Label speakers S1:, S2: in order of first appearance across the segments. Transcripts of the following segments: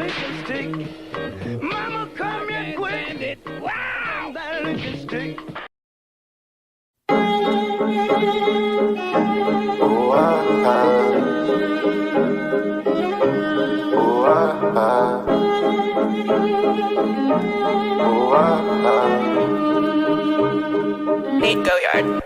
S1: liquor stick. Mama, come here quick. Wow! That liquor stick.
S2: Nate Goyard.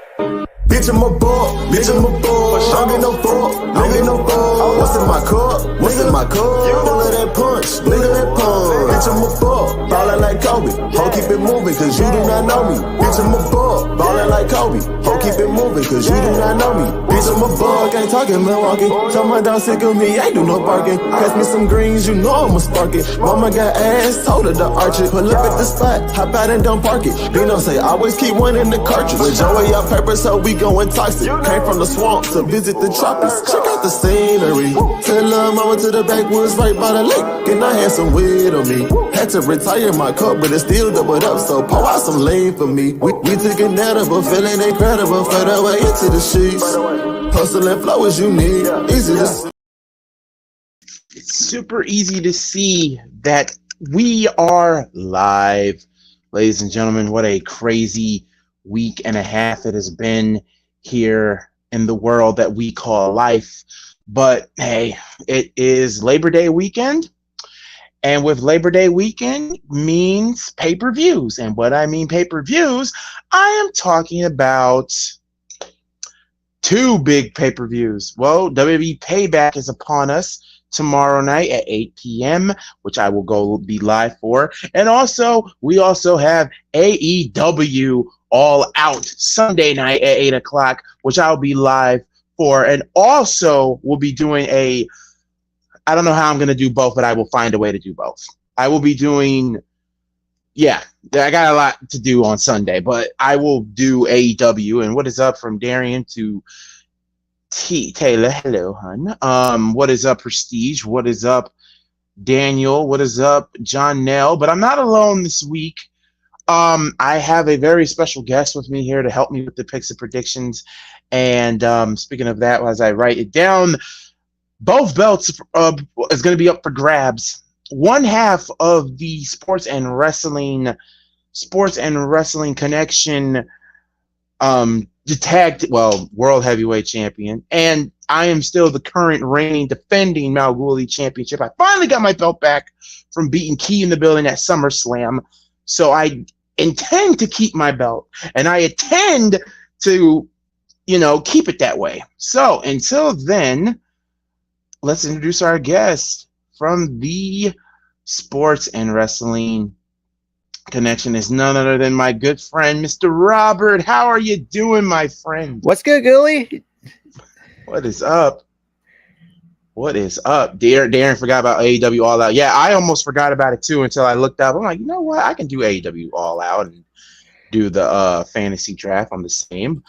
S3: Bitch, I'm a ball, bitch, I'm a ball. Don't get no ball, don't get no ball. What's in my cup? What's in my cup? All of that punch, nigga, that punch. Bitch, I'm a ball, ballin' like Kobe. Ho, keep it moving, cause you do not know me. Bitch, I'm a ball, ballin' like Kobe. Ho, keep it moving, cause you do not know me. Bitch, I'm a ball, can't talk in Milwaukee. Tell my dog sick of me, ain't do no barking. Pass me some greens, you know I'ma spark it. Mama got ass, told her to arch it. Pull up at the spot, hop out and don't park it. Bino say, always keep one in the cartridge. With Joey up pepper, so we going toxic. Came from the swamp to visit the tropics. Check out the scenery. Tell her mama to the backwoods right by the lake. And I had some weed on me. Had to retire my cup, but it still doubled up. So pour out some lean for me. We took an edible, feeling incredible. Fed away into the sheets. Hustle and flow as you need. Easy to see.
S4: It's super easy to see that we are live. Ladies and gentlemen, what a crazy week and a half it has been here in the world that we call life. But hey, it is Labor Day weekend. And with Labor Day weekend means pay-per-views. And what I mean pay-per-views, I am talking about two big pay-per-views. Well, WWE Payback is upon us tomorrow night at 8 p.m., which I will go be live for. And also, we also have AEW All Out Sunday night at 8 o'clock, which I'll be live for. And also, we'll be doing I don't know how I'm going to do both, but I will find a way to do both. I will be doing, I got a lot to do on Sunday, but I will do AEW. And what is up from Darian to Taylor? Hello, hun. What is up, Prestige? What is up, Daniel? What is up, John Nell? But I'm not alone this week. I have a very special guest with me here to help me with the picks and predictions. And speaking of that, as I write it down, both belts is going to be up for grabs. One half of the Sports and Wrestling Connection World Heavyweight Champion, and I am still the current reigning defending Malguli Championship. I finally got my belt back from beating Key in the building at SummerSlam, so I intend to keep my belt, and I intend to, keep it that way. So until then, let's introduce our guest from the Sports and Wrestling Connection. Is none other than my good friend, Mr. Robert. How are you doing, my friend?
S5: What's good, Gully?
S4: What is up? Darren forgot about AEW All Out. Yeah, I almost forgot about it too until I looked up. I'm like, you know what? I can do AEW All Out and do the fantasy draft on the same.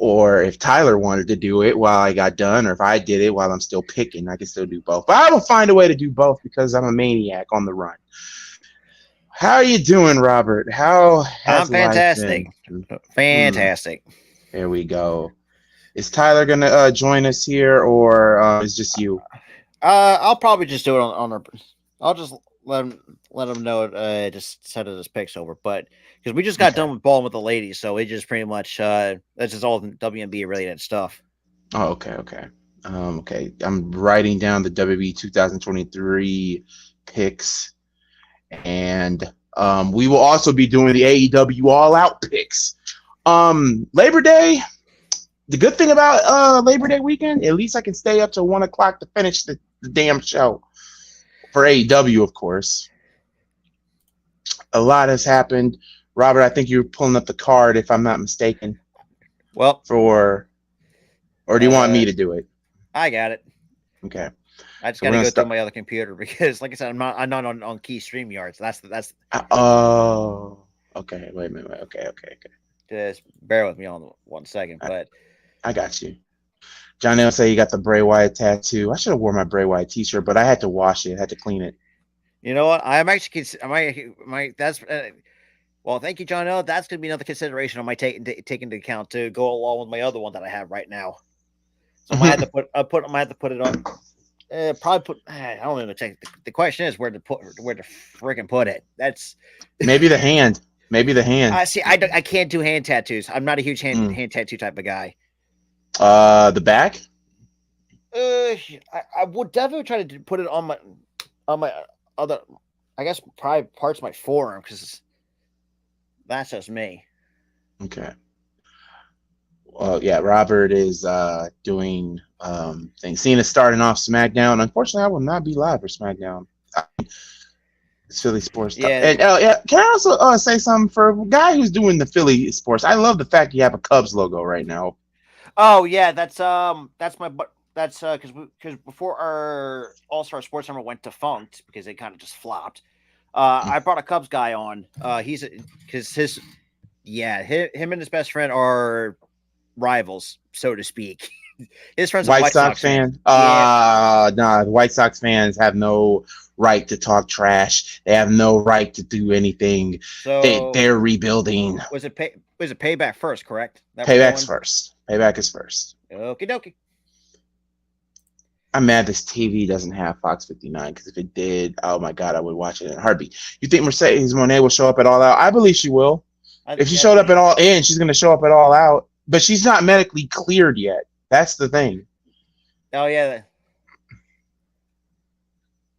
S4: Or if Tyler wanted to do it while I got done, or if I did it while I'm still picking, I can still do both. But I will find a way to do both because I'm a maniac on the run. How are you doing, Robert? I'm
S5: fantastic. Fantastic.
S4: There we go. Is Tyler gonna join us here, or is just you?
S5: I'll probably just do it on our. I'll just let him know. Just set his picks over, but because we just got done with balling with the ladies, so it just pretty much that's just all WNBA related stuff.
S4: Oh, okay. Okay. I'm writing down the WWE 2023 picks, and we will also be doing the AEW All Out picks. Labor Day. The good thing about Labor Day weekend, at least I can stay up till 1 o'clock to finish the damn show for AEW, of course. A lot has happened. Robert, I think you're pulling up the card, if I'm not mistaken.
S5: Well,
S4: or do you want me to do it?
S5: I got it.
S4: Okay.
S5: I just got to go through my other computer because, like I said, I'm not on Key StreamYard. So that's.
S4: Oh. Okay. Wait a minute. Okay.
S5: Just bear with me on 1 second, but
S4: I got you. John L say you got the Bray Wyatt tattoo. I should have worn my Bray Wyatt t-shirt, but I had to wash it. I had to clean it.
S5: You know what? I'm actually. That's. Well, thank you, John L. That's going to be another consideration I might take into account to go along with my other one that I have right now. So I might have to put it on. Probably put. I don't even think the question is where to freaking put it. That's
S4: Maybe the hand. Maybe the hand.
S5: I see. I can't do hand tattoos. I'm not a huge hand tattoo type of guy.
S4: The back.
S5: I would definitely try to put it on my other. I guess probably parts of my forearm because that's just me.
S4: Okay. Well, yeah, Robert is doing things. Cena's starting off SmackDown. Unfortunately, I will not be live for SmackDown. It's Philly sports stuff.
S5: Yeah.
S4: And yeah, can I also say something for a guy who's doing the Philly sports? I love the fact you have a Cubs logo right now.
S5: Oh yeah, that's because before our All-Star Sports Summer went defunct because they kind of just flopped. I brought a Cubs guy on. He's because him and his best friend are rivals, so to speak. His friend's
S4: White
S5: a White
S4: Sox fan.
S5: Yeah.
S4: Nah, the White Sox fans have no right to talk trash. They have no right to do anything.
S5: So
S4: They're rebuilding.
S5: Was it Payback first? Correct.
S4: Payback's first. Payback is first.
S5: Okie dokie.
S4: I'm mad this TV doesn't have Fox 59 because if it did, oh my God, I would watch it in a heartbeat. You think Mercedes Moné will show up at All Out? I believe she will. If she showed up at All In, she's going to show up at All Out. But she's not medically cleared yet. That's the thing.
S5: Oh, yeah.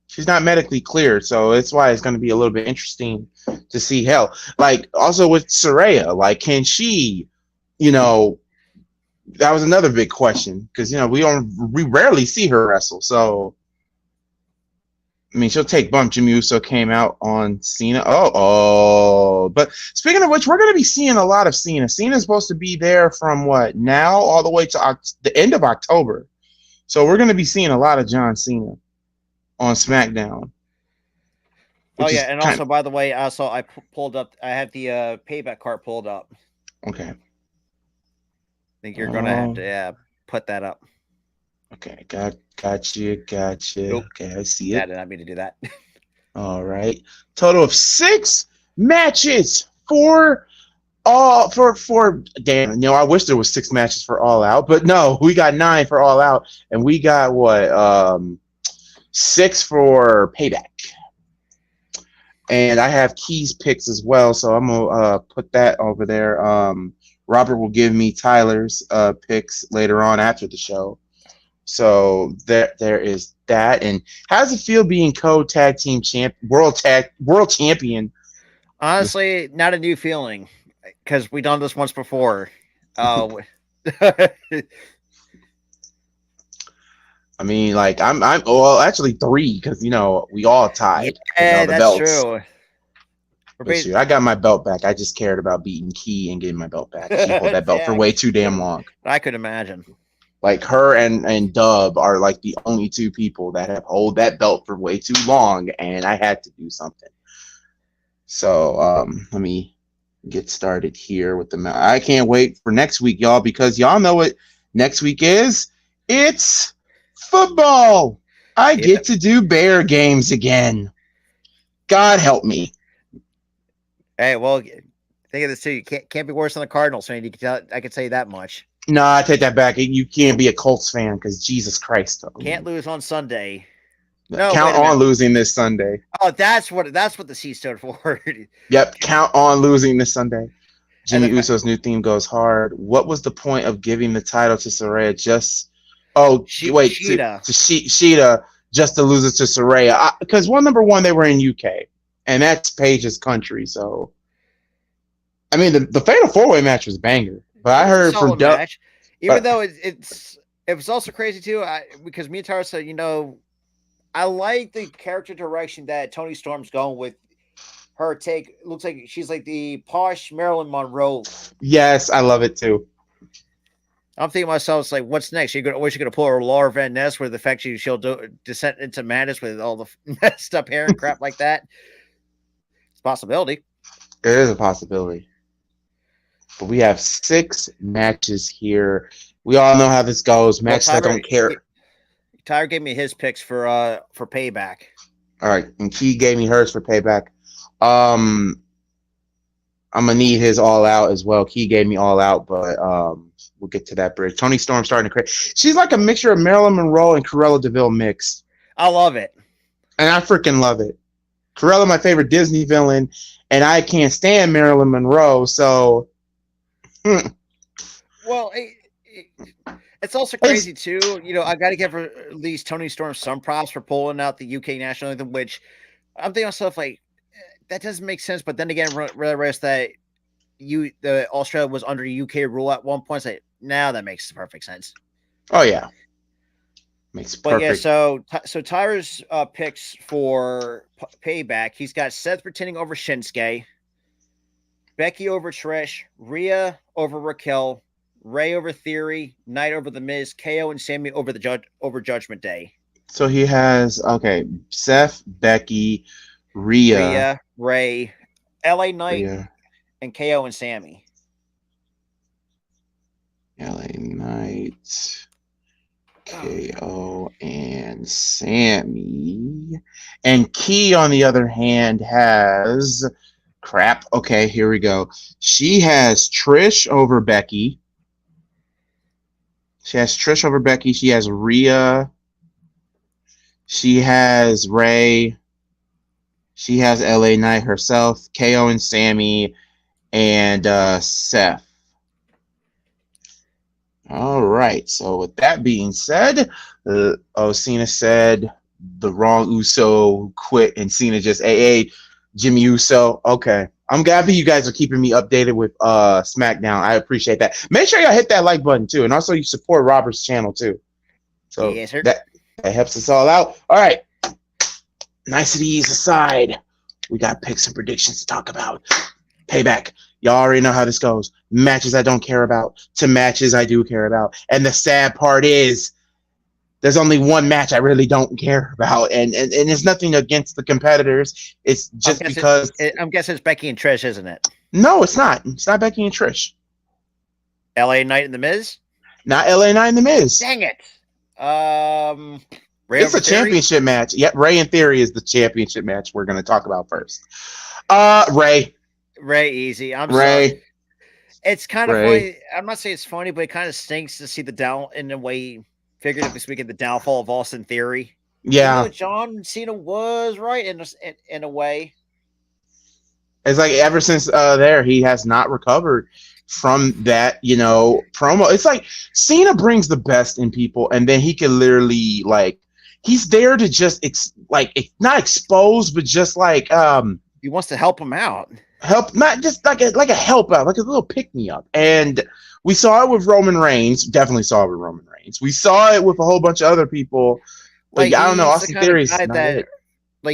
S4: She's not medically cleared, so that's why it's going to be a little bit interesting to see. Hell, like, also with Saraya, like, can she, that was another big question because, we rarely see her wrestle. So, I mean, she'll take bump. Jimmy Uso came out on Cena. But speaking of which, we're going to be seeing a lot of Cena. Cena's supposed to be there from now all the way to the end of October. So we're going to be seeing a lot of John Cena on SmackDown.
S5: Oh, yeah. And also, by the way, I pulled up, I have the Payback card pulled up.
S4: Okay.
S5: I think you're going to have to put that up.
S4: Okay, gotcha.
S5: Nope.
S4: Okay, I see it.
S5: I did not mean to do that.
S4: All right. Total of 6 matches for damn. I wish there was 6 matches for All Out, but no, we got 9 for All Out, and we got 6 for Payback. And I have Key's picks as well, so I'm gonna put that over there. Robert will give me Tyler's picks later on after the show. So there is that. And how does it feel being co-tag team world champion?
S5: Honestly, not a new feeling because we done this once before.
S4: I mean, like I'm actually 3 because we all tied.
S5: Yeah, that's true.
S4: I got my belt back. I just cared about beating Key and getting my belt back. She held that belt for way too damn long.
S5: I could imagine.
S4: Like her and Dub are like the only 2 people that have held that belt for way too long, and I had to do something. So let me get started here with the. I can't wait for next week, y'all, because y'all know what next week is. It's football. I get to do Bear games again. God help me.
S5: Hey, well, think of this too. You can't be worse than the Cardinals fan. I can tell you that much.
S4: No, I take that back. You can't be a Colts fan because Jesus Christ.
S5: Can't lose on Sunday.
S4: No, count on losing this Sunday.
S5: Oh, that's what the C stood for.
S4: Yep, count on losing this Sunday. Jimmy Uso's new theme goes hard. What was the point of giving the title to Saraya to Sheeta just to lose it to Saraya? Because number one, they were in UK, and that's Paige's country. So, I mean, the Fatal 4-Way match was banger. But I heard from Doug,
S5: even though it was also crazy too, because me and Tara said, I like the character direction that Toni Storm's going with her take. It looks like she's like the posh Marilyn Monroe.
S4: Yes, I love it too.
S5: I'm thinking to myself, it's like, what's next? She's gonna pull her Laura Van Ness with the fact she'll descend into madness with all the messed up hair and crap like that. It's a possibility.
S4: It is a possibility. But we have 6 matches here. We all know how this goes. Matches I don't care.
S5: Tyler gave me his picks for Payback.
S4: All right, and Key gave me hers for Payback. I'm gonna need his All Out as well. Key gave me All Out, but we'll get to that bridge. Toni Storm starting to create. She's like a mixture of Marilyn Monroe and Cruella DeVille mixed.
S5: I love it.
S4: And I freaking love it. Cruella, my favorite Disney villain, and I can't stand Marilyn Monroe, so...
S5: Well, it's also crazy, too. You know, I got to give at least Tony Storm some props for pulling out the UK national anthem, which I'm thinking myself, like, that doesn't make sense. But then again, realize that the Australia was under UK rule at one point. So now that makes perfect sense.
S4: Oh, yeah. Makes perfect.
S5: But yeah, so Tyra's picks for Payback, he's got Seth retaining over Shinsuke, Becky over Trish, Rhea over Raquel, Ray over Theory, Knight over The Miz, KO and Sammy over over Judgment Day.
S4: So he has Seth, Becky, Rhea,
S5: Ray, LA Knight, and KO and Sammy.
S4: LA Knight, KO and Sammy. And Key, on the other hand, has crap. Okay, here we go. She has Trish over Becky. She has Rhea. She has Ray. She has LA Knight herself, KO and Sammy, and Seth. All right. So with that being said, Cena said the wrong Uso quit, and Cena just AA Jimmy Uso. Okay. I'm happy you guys are keeping me updated with SmackDown. I appreciate that. Make sure y'all hit that like button too, and also you support Robert's channel too. So
S5: yes, sir.
S4: that helps us all out. All right. Niceties aside, we got picks and predictions to talk about. Payback. Y'all already know how this goes. Matches I don't care about to matches I do care about. And the sad part is there's only one match I really don't care about. And it's nothing against the competitors. It's just because...
S5: I'm guessing it's Becky and Trish, isn't it?
S4: No, it's not. It's not Becky and Trish.
S5: LA Knight and The Miz?
S4: Not LA Knight and The Miz.
S5: Dang it.
S4: It's a championship match. Yep, Ray and Theory is the championship match we're going to talk about first.
S5: Ray, easy. I'm
S4: Ray.
S5: Sorry. It's kind of funny. I'm not saying it's funny, but it kind of stinks to see in a way, figuratively speaking, the downfall of Austin Theory.
S4: Yeah.
S5: John Cena was right in a way.
S4: It's like ever since there, he has not recovered from that, promo. It's like Cena brings the best in people, and then he can literally, he's there to just, not expose, but just
S5: he wants to help him out.
S4: Help, not just like a help out, like a little pick me up. And we saw it with Roman Reigns. Definitely saw it with Roman Reigns. We saw it with a whole bunch of other people. I don't know. Austin Theory is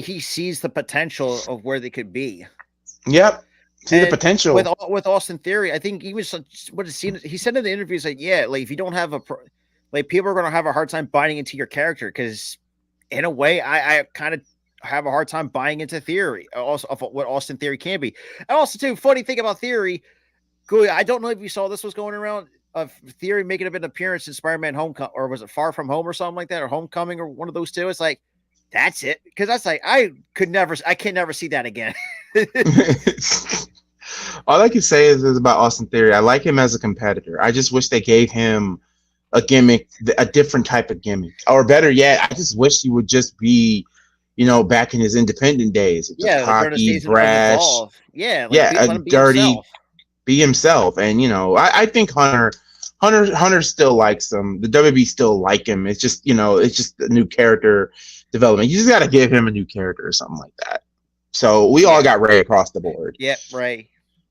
S5: he sees the potential of where they could be.
S4: Yep, the potential
S5: with Austin Theory. I think he was he said in the interviews if you don't have people are going to have a hard time buying into your character, because in a way I kind of have a hard time buying into Theory, also of what Austin Theory can be. And also, too, funny thing about Theory, I don't know if you saw this was going around of Theory making an appearance in Spider-Man Homecoming, or was it Far From Home or something like that, or Homecoming, or one of those two. It's like, that's it, because that's I can never see that again.
S4: All I can say is about Austin Theory. I like him as a competitor. I just wish they gave him a gimmick, a different type of gimmick, or better yet, I just wish he would just be, back in his independent days. Cocky, brash. Dirty. Be himself. And, I think Hunter still likes him. The WWE still like him. It's just, it's just a new character development. You just got to give him a new character or something like that. So we all got Ray across the board.
S5: Yep, Ray.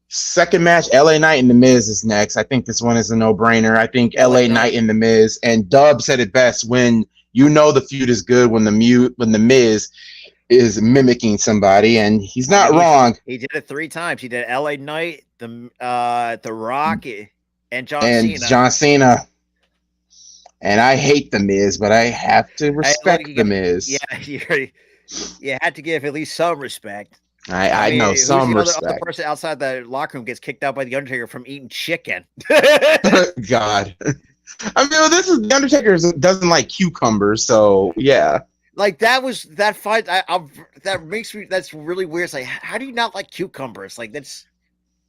S4: Second match, LA Knight and The Miz is next. I think this one is a no-brainer. I think LA Knight and The Miz, and Dub said it best, when the feud is good when the Miz is mimicking somebody, and he's not wrong.
S5: He did it 3 times. He did LA Knight, The Rock, and John Cena.
S4: And I hate The Miz, but I have to respect The Miz.
S5: Yeah, you had to give at least some respect.
S4: I know some respect.
S5: The person outside the locker room gets kicked out by the Undertaker from eating chicken.
S4: God. The Undertaker doesn't like cucumbers, so yeah.
S5: That fight. That's really weird. It's like, how do you not like cucumbers? That's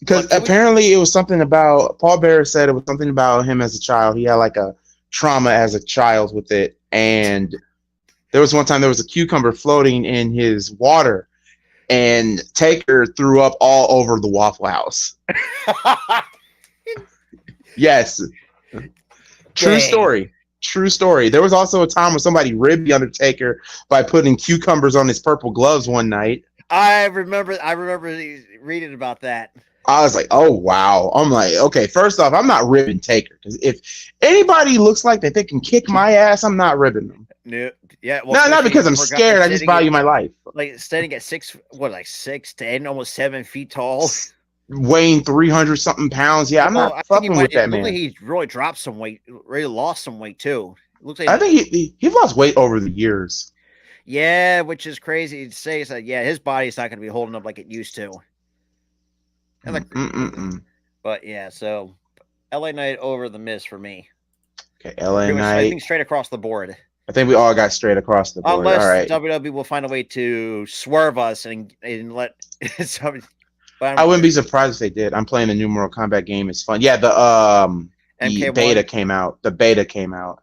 S4: because apparently it was something about Paul Bearer said it was something about him as a child. He had a trauma as a child with it, and There was one time there was a cucumber floating in his water, and Taker threw up all over the Waffle House. Yes. True story. True story. There was also a time when somebody ribbed the Undertaker by putting cucumbers on his purple gloves one night.
S5: I remember reading about that.
S4: I was like, oh, wow. I'm like, okay, first off, I'm not ribbing Taker. Because if anybody looks like that they can kick my ass, I'm not ribbing them.
S5: No, yeah. Well,
S4: not because I'm scared. I just value my life.
S5: Like standing at 6'10", almost 7 feet tall.
S4: Weighing 300 something pounds. Yeah, I'm not fucking with that man.
S5: Like he really dropped some weight, really lost some weight too. Looks like
S4: I think he lost weight over the years.
S5: Yeah, which is crazy to say. So yeah, his body's not going to be holding up like it used to. But yeah, so LA Knight over the Miz for me.
S4: Okay, LA Knight.
S5: I think straight across the board.
S4: I think we all got straight across the board.
S5: Unless
S4: all right.
S5: WWE will find a way to swerve us and let somebody.
S4: I wouldn't be surprised if they did. I'm playing the new Mortal Kombat game. It's fun. Yeah, the beta came out. The beta came out.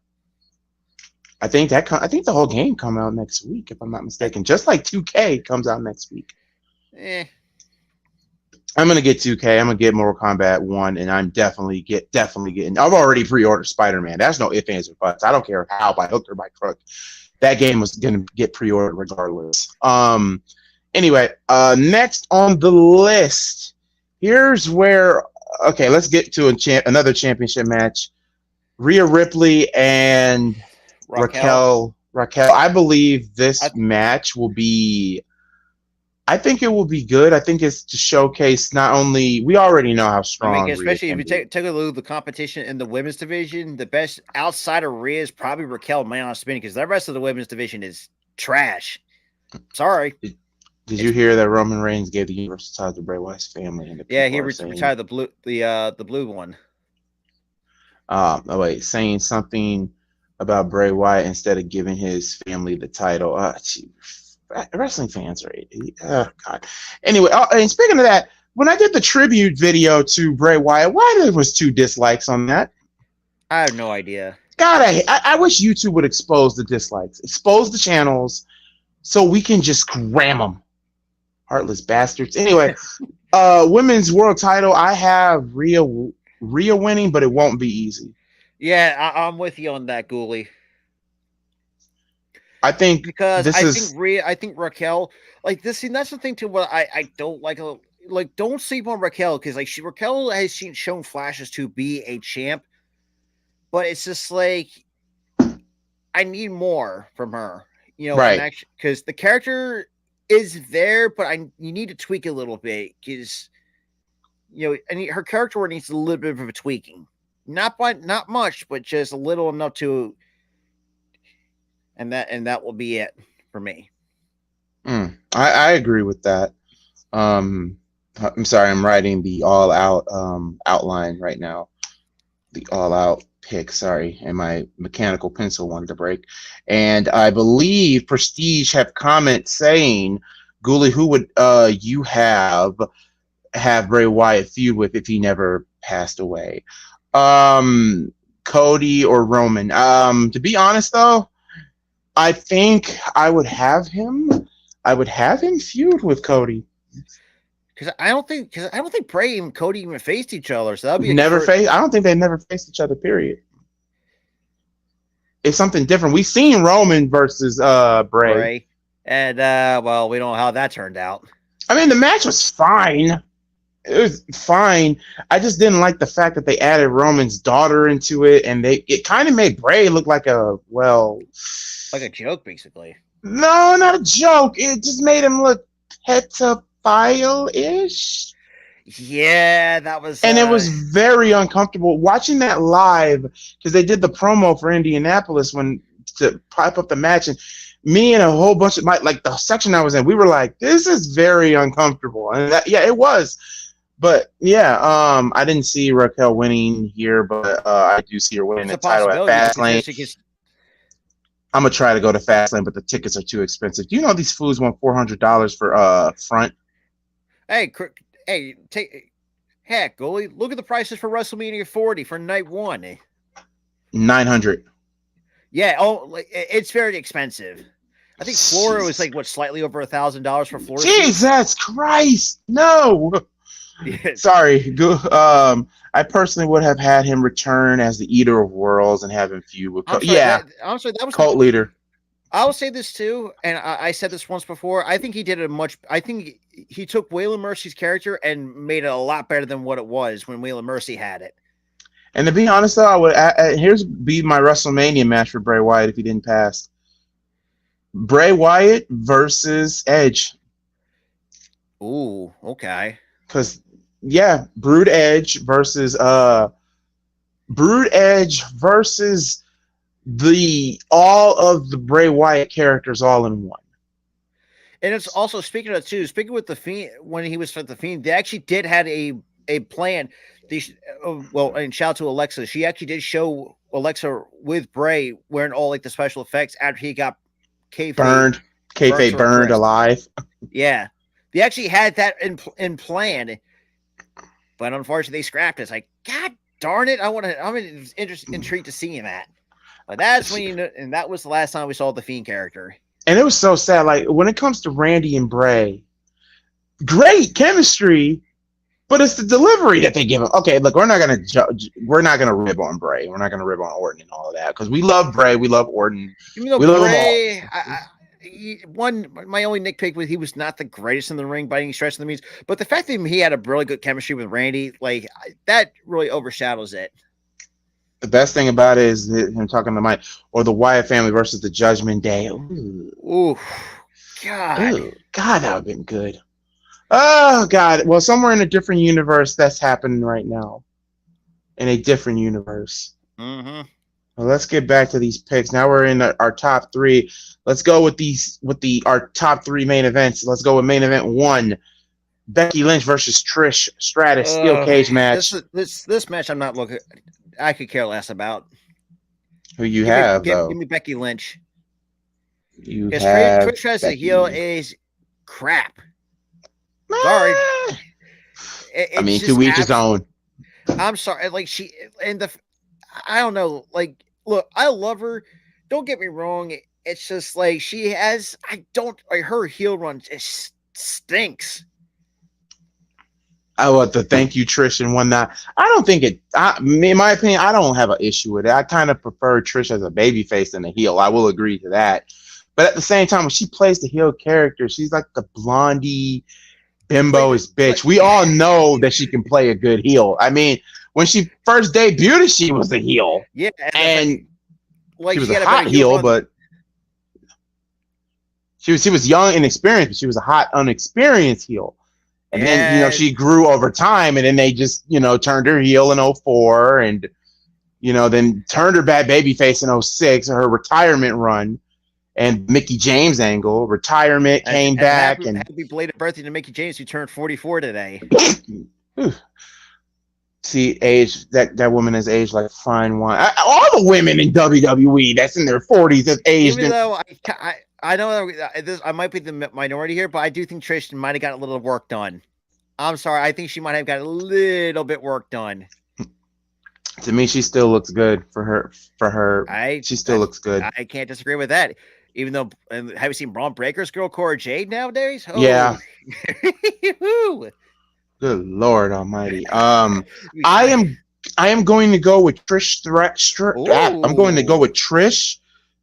S4: I think the whole game come out next week, if I'm not mistaken. Just like 2K comes out next week. I'm gonna get 2K. I'm gonna get Mortal Kombat 1, and I'm definitely getting. I've already pre-ordered Spider-Man. That's no ifs, ands, or buts. I don't care how, by hook or by crook. That game was gonna get pre-ordered regardless. Anyway, next on the list, here's where. Okay, let's get to another championship match. Rhea Ripley and Raquel. I believe this match will be. I think it will be good. I think it's to showcase not only we already know how strong.
S5: Especially if you take a look at the competition in the women's division, the best outside of Rhea is probably Raquel, my honest opinion, because the rest of the women's division is trash. Sorry.
S4: Did you hear that Roman Reigns gave the Universal title to Bray Wyatt's family?
S5: Yeah, he retired the blue one.
S4: Saying something about Bray Wyatt instead of giving his family the title. Wrestling fans are oh god. Anyway, and speaking of that, when I did the tribute video to Bray Wyatt, why there was 2 dislikes on that?
S5: I have no idea. God,
S4: I wish YouTube would expose the dislikes, expose the channels, so we can just ram them. Heartless bastards. Anyway, women's world title. I have Rhea winning, but it won't be easy.
S5: Yeah, I'm with you on that, Ghoulie.
S4: I think
S5: I think Raquel, like this. See, that's the thing too. What I don't like don't sleep on Raquel because Raquel has shown flashes to be a champ, but it's just like I need more from her. Right? Because the character is there, but you need to tweak it a little bit because her character needs a little bit of a tweaking. Not much, but just a little enough to. And that will be it for me.
S4: I agree with that. I'm sorry, I'm writing the all out outline right now. The all out pick, sorry, and my mechanical pencil wanted to break. And I believe Prestige have comments saying, Ghoulie, who would you have Bray Wyatt feud with if he never passed away? Cody or Roman? To be honest though, I think I would have him feud with Cody.
S5: Because I don't think Bray and Cody even faced each other. So that'd be
S4: I don't think they never faced each other. Period. It's something different. We've seen Roman versus Bray.
S5: And well, we don't know how that turned out.
S4: I mean, the match was fine. It was fine. I just didn't like the fact that they added Roman's daughter into it, and it kind of made Bray look like a
S5: joke, basically.
S4: No, not a joke. It just made him look pedophile-ish.
S5: Yeah, that was...
S4: And it was very uncomfortable. Watching that live, because they did the promo for Indianapolis to pipe up the match, and me and a whole bunch of the section I was in, we were like, this is very uncomfortable. And it was. But yeah, I didn't see Raquel winning here, but I do see her winning the title at Fastlane. I'm gonna try to go to Fastlane, but the tickets are too expensive. Do you know these fools want $400 for front?
S5: Hey, Ghoulie, look at the prices for WrestleMania 40 for night 1.
S4: $900.
S5: Yeah, it's very expensive. I think Flora was like slightly over $1,000 for Flora.
S4: Jesus Christ, no. Sorry. I personally would have had him return as the Eater of Worlds and have him feud with.
S5: Honestly, that was
S4: Cult Leader.
S5: I will say this too, and I said this once before. I think he did I think he took Waylon Mercy's character and made it a lot better than what it was when Waylon Mercy had it.
S4: And to be honest, though, I would here's be my WrestleMania match for Bray Wyatt if he didn't pass. Bray Wyatt versus Edge.
S5: Ooh, okay.
S4: Because Brood Edge versus all of the Bray Wyatt characters all in one.
S5: And it's also speaking with the Fiend when he was for the Fiend, they actually did had a plan. And shout out to Alexa. She actually did show Alexa with Bray wearing all like the special effects after he got
S4: burned alive.
S5: Yeah, they actually had that in plan, but unfortunately they scrapped it. It's like, God darn it! I'm intrigued to see him at. But that's when and that was the last time we saw the Fiend character.
S4: And it was so sad. Like when it comes to Randy and Bray, great chemistry, but it's the delivery that they give him. Okay, look, we're not gonna rib on Bray. We're not gonna rib on Orton and all of that because we love Bray, we love Orton.
S5: Even though Bray, my only nitpick was he was not the greatest in the ring by any stretch of the means, but the fact that he had a really good chemistry with Randy, like that, really overshadows it.
S4: The best thing about it is him talking to Mike or the Wyatt family versus the Judgment Day.
S5: Ooh, God.
S4: Ooh, God, that would have been good. Oh, God. Well, somewhere in a different universe, that's happening right now. In a different universe.
S5: Mm-hmm.
S4: Well, let's get back to these picks. Now we're in our top three. Let's go with our top three main events. Let's go with main event 1. Becky Lynch versus Trish Stratus steel cage match.
S5: This match I'm not looking. I could care less about.
S4: Who you have, though?
S5: Give me Becky Lynch.
S4: Trish
S5: as a heel is crap. Sorry.
S4: To each his own.
S5: I'm sorry. Like I don't know. Like, look, I love her. Don't get me wrong. It's just like her heel run just stinks.
S4: I want to thank you, Trish, and whatnot. I don't think in my opinion, I don't have an issue with it. I kind of prefer Trish as a babyface than a heel. I will agree to that. But at the same time, when she plays the heel character, she's like the blondie, bimbo-ish bitch. We all know that she can play a good heel. I mean, when she first debuted, she was a heel.
S5: Yeah.
S4: And she was a hot heel, but she was young and inexperienced, but she was a hot, unexperienced heel. And then, she grew over time, and then they just, turned her heel in 2004 and, then turned her bad babyface in 2006, her retirement run and Mickey James angle, retirement, came back.
S5: Happy belated birthday to Mickey James, who turned 44 today.
S4: See, age, that woman has aged like fine wine. All the women in WWE that's in their 40s have aged.
S5: Even though I know I might be the minority here, but I do think Trish might have got a little work done. I'm sorry. I think she might have got a little bit work done.
S4: To me, she still looks good for her. She still looks good.
S5: I can't disagree with that. Even though, have you seen Braun Breaker's girl, Cora Jade, nowadays? Oh.
S4: Yeah. Good Lord Almighty. I am going to go with Trish. I'm going to go with Trish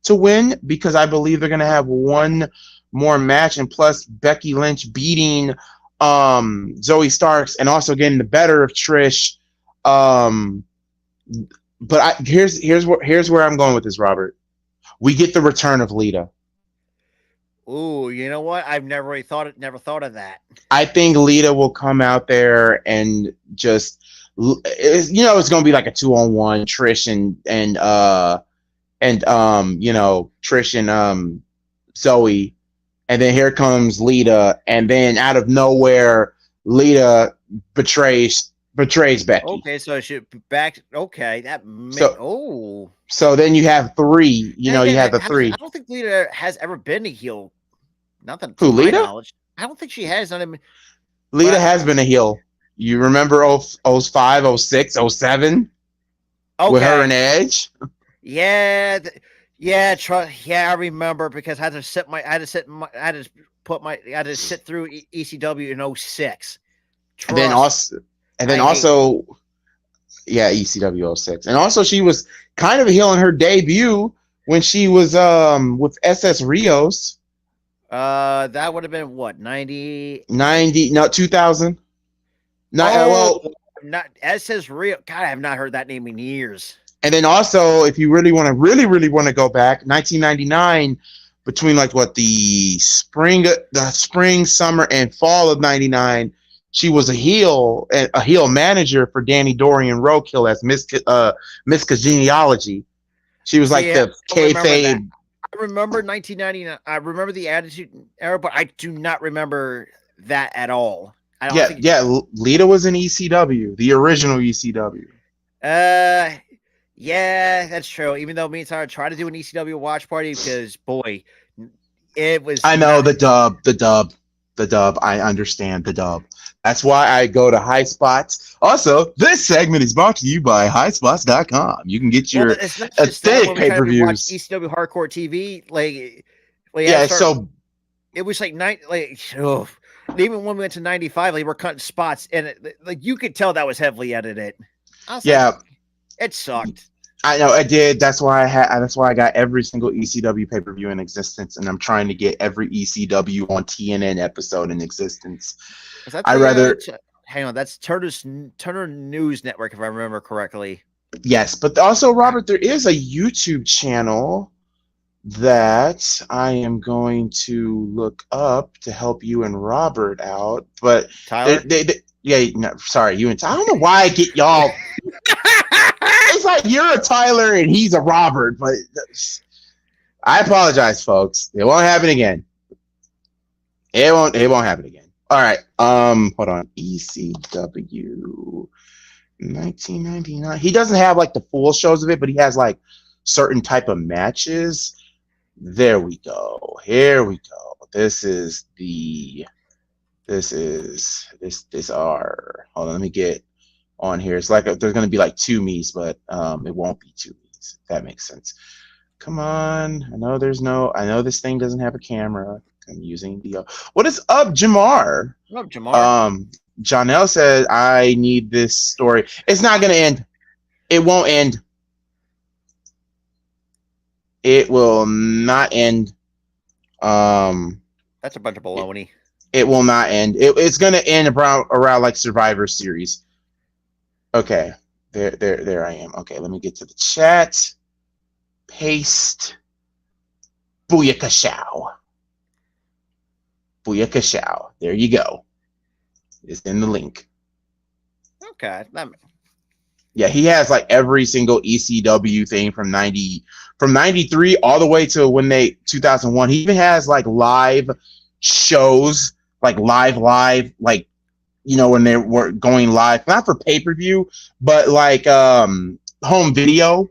S4: to win because I believe they're going to have one more match, and plus Becky Lynch beating Zoe Starks and also getting the better of Trish. But here's where I'm going with this, Robert. We get the return of Lita.
S5: Ooh, you know what? I've never thought of that.
S4: I think Lita will come out there and just, it's going to be like a 2-on-1, Trish and Trish and Zoe, and then here comes Lita, and then out of nowhere, Lita betrays Becky.
S5: Okay, so she back. Okay,
S4: So then you have three. You have the three.
S5: I don't think Lita has ever been a heel. Nothing.
S4: Who, Lita?
S5: Knowledge. I don't think she has.
S4: Lita has been a heel. You remember 05, 06, 07? Okay. With her and Edge?
S5: Yeah. Yeah, I remember because I had to sit through ECW in 06.
S4: And then
S5: Trust.
S4: also, and then
S5: I hate
S4: also, yeah, ECW 06. And also, she was kind of healing her debut when she was with SS Rios.
S5: that would have been what 90.
S4: 90, no, 2000. Not
S5: Oh,
S4: well.
S5: not as says real. God, I have not heard that name in years.
S4: And then also, if you really want to, really want to go back, 1999, between like what the spring, summer, and fall of '99, she was a heel manager for Danny Dorian Roadkill as Miss Congeniality. She was like
S5: See, I
S4: the
S5: don't remember that.
S4: kayfabe.
S5: I remember 1999. I remember the Attitude Era, but I do not remember that at all. I don't think.
S4: Yeah. Lita was in ECW, the original ECW.
S5: Yeah, that's true. Even though me and Tyler tried to do an ECW watch party because boy, it was.
S4: I know
S5: not,
S4: the dub. I understand the dub. That's why I go to High Spots. Also, this segment is brought to you by highspots.com. You can get your
S5: it's not just that
S4: aesthetic
S5: when we tried to watch
S4: pay-per-views.
S5: ECW Hardcore TV, like
S4: Yeah, so
S5: it was like even when we went to 95, like we're cutting spots, and like you could tell that was heavily edited. I was
S4: yeah,
S5: like, it sucked.
S4: I know I did. That's why I got every single ECW pay-per-view in existence, and I'm trying to get every ECW on TNN episode in existence.
S5: Hang on, that's Turner News Network, if I remember correctly.
S4: Yes, but also, Robert, there is a YouTube channel that I am going to look up to help you and Robert out. But
S5: Tyler,
S4: sorry, you and I don't know why I get y'all. It's like you're a Tyler and he's a Robert, but I apologize, folks. It won't happen again. It won't happen again. All right. Hold on. ECW 1999. He doesn't have like the full shows of it, but he has like certain type of matches. There we go. Here we go. This are hold on, let me get on here. It's like there's gonna be like two me's, but it won't be two me's, if that makes sense. Come on. I know this thing doesn't have a camera. I'm using the what is up, Jamar?
S5: what up, Jamar?
S4: Jonelle said I need this story. It's not gonna end. It won't end. It will not end.
S5: That's a bunch of baloney.
S4: It will not end. It's gonna end around like Survivor Series. Okay, there I am. Okay, let me get to the chat. Paste. Booyakashow. Booyakashow. There you go. It's in the link.
S5: Okay.
S4: Yeah, he has like every single ECW thing from 93 all the way to when 2001. He even has like live shows, like live, like, you know, when they were going live, not for pay-per-view, but like home video.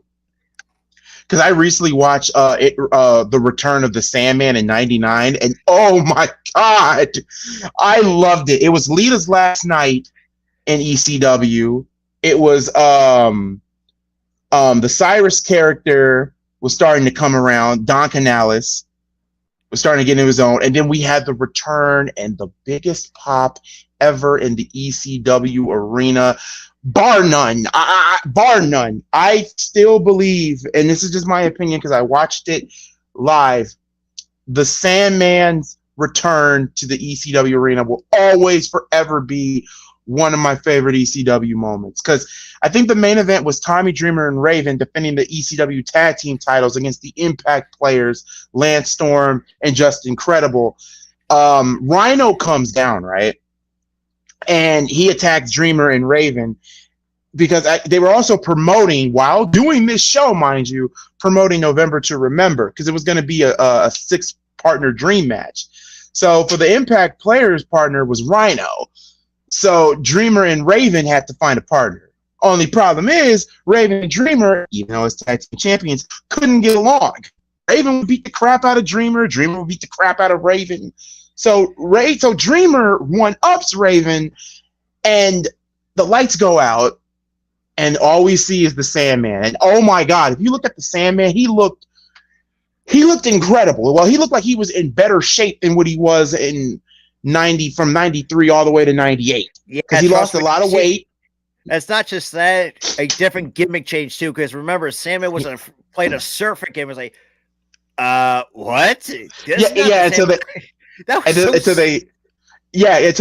S4: Because I recently watched the Return of the Sandman in '99, and oh my god, I loved it. It was Lita's last night in ECW. It was the Cyrus character was starting to come around. Don Canales was starting to get into his own, and then we had the return and the biggest pop ever in the ECW arena. Bar none. Bar none. I still believe, and this is just my opinion because I watched it live, the Sandman's return to the ECW arena will always forever be one of my favorite ECW moments. Because I think the main event was Tommy Dreamer and Raven defending the ECW tag team titles against the Impact players, Lance Storm and Just Incredible. Rhino comes down, right? And he attacks Dreamer and Raven because they were also promoting, while doing this show, mind you, promoting November to Remember, because it was going to be a six-partner dream match. So for the Impact players, partner was Rhino. So Dreamer and Raven had to find a partner. Only problem is, Raven and Dreamer, even though as tag team champions, couldn't get along. Raven would beat the crap out of Dreamer. Dreamer would beat the crap out of Raven. So Dreamer one-ups Raven, and the lights go out, and all we see is the Sandman. And oh my God, if you look at the Sandman, he looked he looked incredible. Well, he looked like he was in better shape than what he was in 90 from 93 all the way to 98.
S5: Yeah,
S4: Because he lost a lot of weight.
S5: It's not just that, a different gimmick change too. Because remember, Sandman played a surfer game. It was like, what?
S4: Until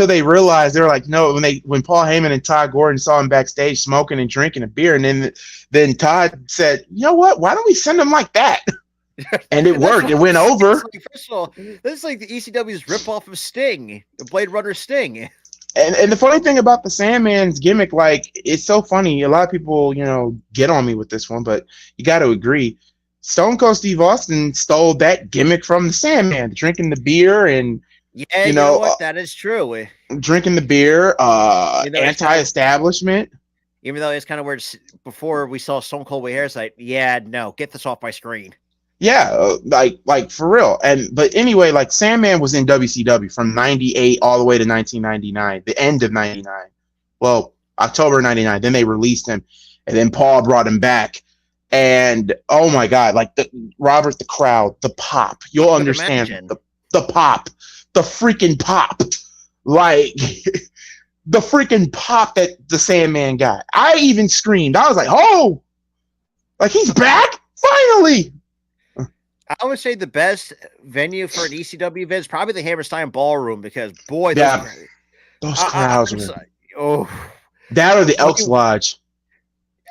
S4: they realized, they were like, no, when Paul Heyman and Todd Gordon saw him backstage smoking and drinking a beer, and then Todd said, you know what? Why don't we send him like that? And it worked. It went over.
S5: First of all, this is like the ECW's ripoff of Sting, the Blade Runner Sting.
S4: And the funny thing about the Sandman's gimmick, like, it's so funny. A lot of people, get on me with this one, but you got to agree. Stone Cold Steve Austin stole that gimmick from the Sandman, drinking the beer and
S5: you know what? That is true.
S4: Drinking the beer, anti-establishment.
S5: Even though it's kind of weird. Before we saw Stone Cold with hair, it's like, yeah, no, get this off my screen.
S4: Yeah, like for real. But anyway, like Sandman was in WCW from 98 all the way to 1999, the end of 99. Well, October 99. Then they released him, and then Paul brought him back. And oh my God, like the crowd, the pop. You'll understand the pop, the freaking pop. Like the freaking pop that the Sandman got. I even screamed. I was like, oh, like he's back finally.
S5: I would say the best venue for an ECW event is probably the Hammerstein Ballroom, because boy, those
S4: crowds
S5: were
S4: that or the Elks Lodge.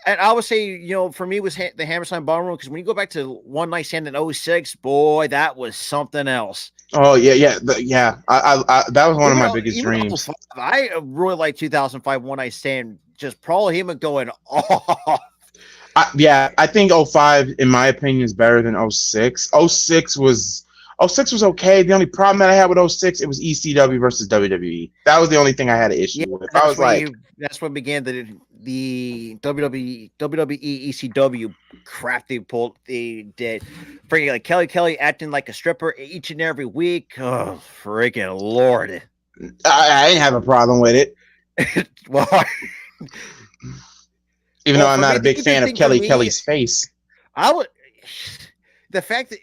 S5: And I would say, for me, was the Hammerstein Ballroom, because when you go back to One Night Stand in 06, boy, that was something else.
S4: Oh yeah. I that was one of my biggest dreams.
S5: I really like 2005 One Night Stand. Just Paul Heyman going off.
S4: I think 05, in my opinion, is better than 06. 06 was okay. The only problem that I had with 06, it was ECW versus WWE. That was the only thing I had an issue with. I was like,
S5: that's when began the WWE ECW crap they pulled. They did freaking like Kelly acting like a stripper each and every week. Oh, freaking Lord!
S4: I didn't have a problem with it.
S5: Well.
S4: Even though I'm not a big fan of Kelly's face.
S5: The fact that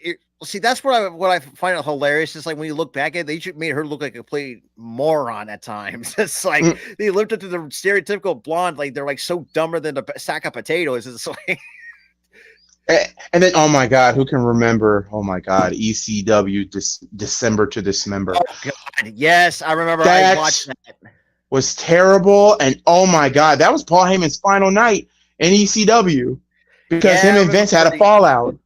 S5: that's what I find hilarious is like when you look back at it, they should made her look like a complete moron at times. It's like they lived up to the stereotypical blonde, like they're like so dumber than a sack of potatoes. It's like,
S4: and then oh my God, who can remember? Oh my God, ECW December to Dismember.
S5: Oh God, yes, I remember. I watched that.
S4: Was terrible, and oh my God, that was Paul Heyman's final night in ECW because him and Vince had a fallout.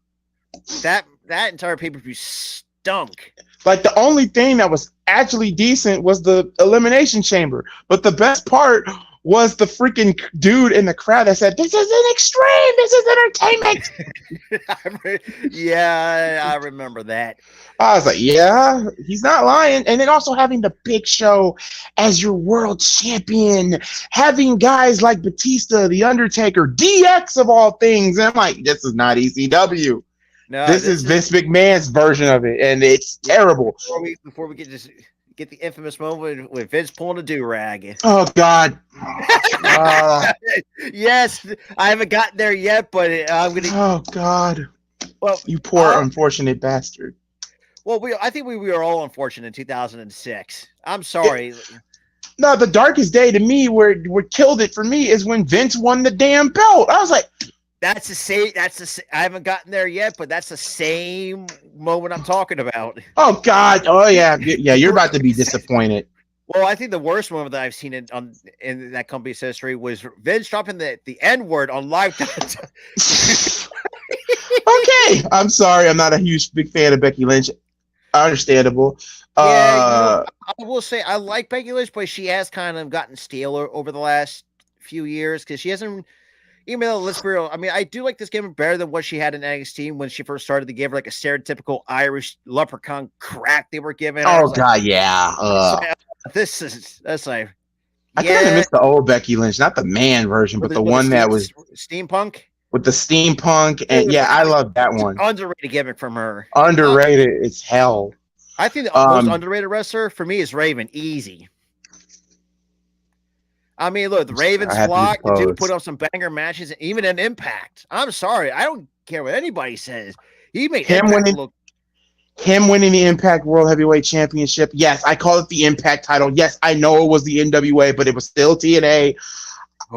S5: That entire pay-per-view stunk.
S4: Like the only thing that was actually decent was the Elimination Chamber, but the best part was the freaking dude in the crowd that said, "This isn't extreme. This is entertainment."
S5: Yeah, I remember that.
S4: I was like, yeah, he's not lying. And then also having the Big Show as your world champion, having guys like Batista, The Undertaker, DX of all things. And I'm like, this is not ECW. No, this is Vince McMahon's version of it, and it's terrible.
S5: Before we get the infamous moment with Vince pulling a do-rag.
S4: Oh, God.
S5: Yes, I haven't gotten there yet, but I'm going to...
S4: Oh, God. Well, you poor, unfortunate bastard.
S5: Well, I think we were all unfortunate in 2006. I'm sorry.
S4: No, the darkest day to me, where killed it for me, is when Vince won the damn belt. I was like...
S5: That's the same. I haven't gotten there yet, but that's the same moment I'm talking about.
S4: Oh God! Oh yeah, yeah. You're about to be disappointed.
S5: Well, I think the worst moment that I've seen in that company's history was Vince dropping the N-word on live.
S4: Okay, I'm sorry. I'm not a big fan of Becky Lynch. Understandable.
S5: Yeah, I will say I like Becky Lynch, but she has kind of gotten stale over the last few years because she hasn't. Even though, let's be real, I mean, I do like this game better than what she had in NXT when she first started. They gave her like a stereotypical Irish leprechaun crap they were giving.
S4: Oh God, yeah.
S5: That's like.
S4: I kind of miss the old Becky Lynch, not the man version, but the one that was
S5: steampunk
S4: with the steampunk, and yeah, I love that one.
S5: Underrated gimmick from her.
S4: Underrated, it's hell.
S5: I think the most underrated wrestler for me is Raven. Easy. I mean, look, the Ravens flock. The dude put up some banger matches, even an Impact. I'm sorry, I don't care what anybody says. He made him look
S4: Him winning the Impact World Heavyweight Championship. Yes, I call it the Impact title. Yes, I know it was the NWA, but it was still TNA.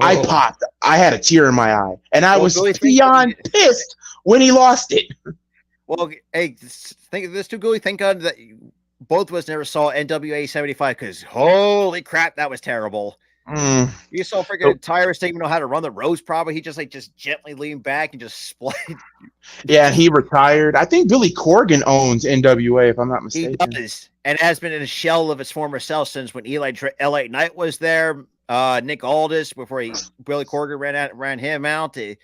S4: I popped. I had a tear in my eye, and I was beyond pissed when he lost it.
S5: Well, hey, think of this too, Gooey. Thank God that both of us never saw NWA 75 because holy crap, that was terrible. You saw freaking Tyrus didn't even know how to run the ropes. Probably he just gently leaned back and just split.
S4: Yeah, and he retired. I think Billy Corgan owns NWA, if I'm not mistaken.
S5: He does, and has been in a shell of its former self since when LA Knight was there. Nick Aldis before Billy Corgan ran him out. And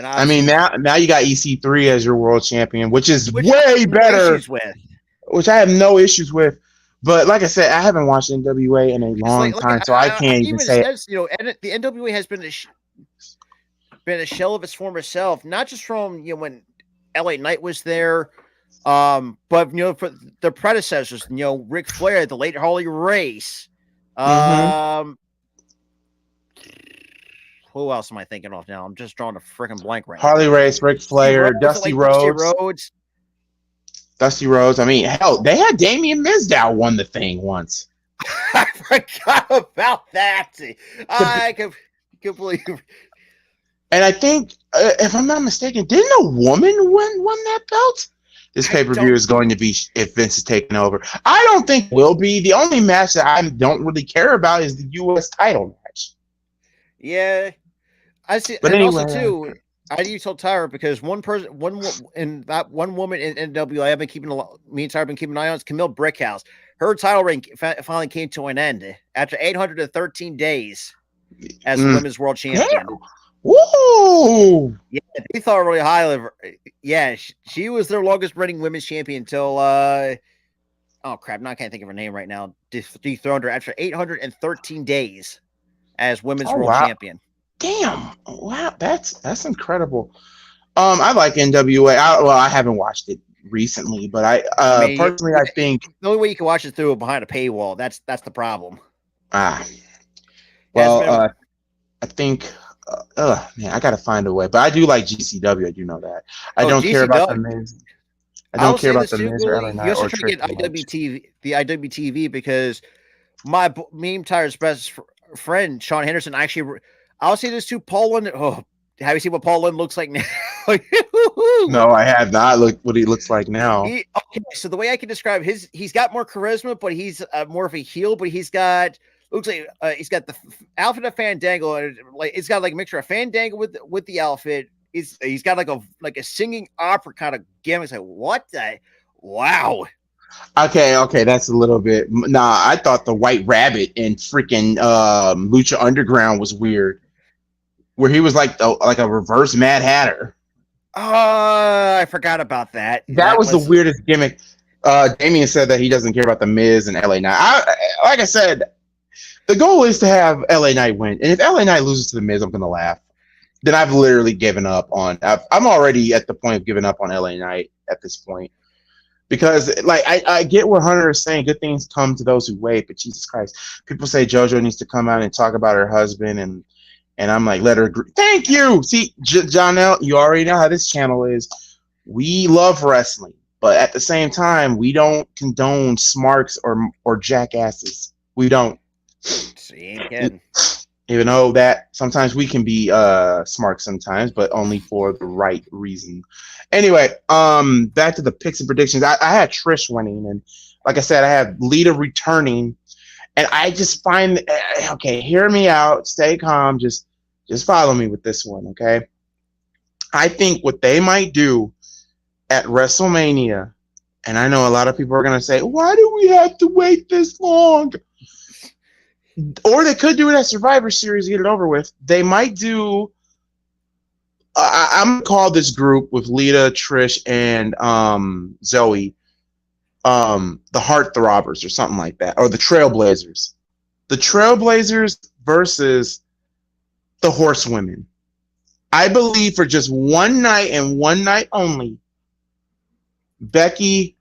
S4: I mean, now you got EC3 as your world champion, which is way better. Which I have no issues with. But like I said, I haven't watched NWA in a long time, so I can't even say it.
S5: You know, and the NWA has been a shell of its former self, not just from when LA Knight was there, but for the predecessors, Ric Flair, the late Harley Race. Who else am I thinking of now? I'm just drawing a freaking blank right now.
S4: Harley Race, Ric Flair, Dusty Rhodes. Dusty Rhodes. I mean, hell, they had Damian Mizdow won the thing once.
S5: I forgot about that. I can believe.
S4: And I think, if I'm not mistaken, didn't a woman won that belt? This pay-per-view is going to be if Vince is taking over. I don't think it will be. The only match that I don't really care about is the U.S. title match.
S5: Yeah. I see.
S4: But
S5: and
S4: anyway,
S5: also, too, I do tell Tyra because one woman in NWA I've been me and Tyra have been keeping an eye on is Camille Brickhouse. Her title reign finally came to an end after 813 days as women's world champion.
S4: Damn. Woo!
S5: Yeah, they thought really highly of her. Yeah, she was their longest reigning women's champion until oh crap, now I can't think of her name right now. Dethroned her after 813 days as women's world champion.
S4: Damn! Wow, that's incredible. I like NWA. I haven't watched it recently, but I personally I think
S5: the only way you can watch it through behind a paywall. That's the problem.
S4: I think. Man, I gotta find a way. But I do like GCW. I do know that. I don't care about the Miz. I don't care about the Miz or LA Knight. You also try to get
S5: the IWTV because me and Tyler's best friend Sean Henderson actually. I'll say this to Paul Lynn. Oh, have you seen what Paul Lynn looks like now?
S4: No, I have not looked what he looks like now.
S5: So the way I can describe he's got more charisma, but he's more of a heel. But he's got looks like he's got the outfit of Fandango. Like it's got like a mixture of Fandango with the outfit. He's got like a singing opera kind of gimmick. It's like what the wow.
S4: Okay, that's a little bit. Nah, I thought the White Rabbit in freaking Lucha Underground was weird, where he was like a reverse Mad Hatter.
S5: I forgot about that.
S4: That was the weirdest gimmick. Damian said that he doesn't care about the Miz and LA Knight. Like I said, the goal is to have LA Knight win, and if LA Knight loses to the Miz, I'm gonna laugh. Then I've literally given up on. I'm already at the point of giving up on LA Knight at this point. Because, like, I get what Hunter is saying. Good things come to those who wait. But Jesus Christ, people say JoJo needs to come out and talk about her husband, and I'm like, let her agree. Thank you. See, John L., you already know how this channel is. We love wrestling, but at the same time, we don't condone smarks or jackasses. We don't.
S5: See, again.
S4: Even though that sometimes we can be smart sometimes, but only for the right reason. Anyway, back to the picks and predictions. I had Trish winning, and like I said, I have Lita returning, and I just find okay. Hear me out. Stay calm. Just follow me with this one, okay? I think what they might do at WrestleMania, and I know a lot of people are gonna say, "Why do we have to wait this long?" Or they could do it at Survivor Series, get it over with. They might do. I'm gonna call this group with Lita, Trish, and Zoe, the Heartthrobbers or something like that, or the Trailblazers. The Trailblazers versus the Horsewomen. I believe for just one night and one night only, Becky,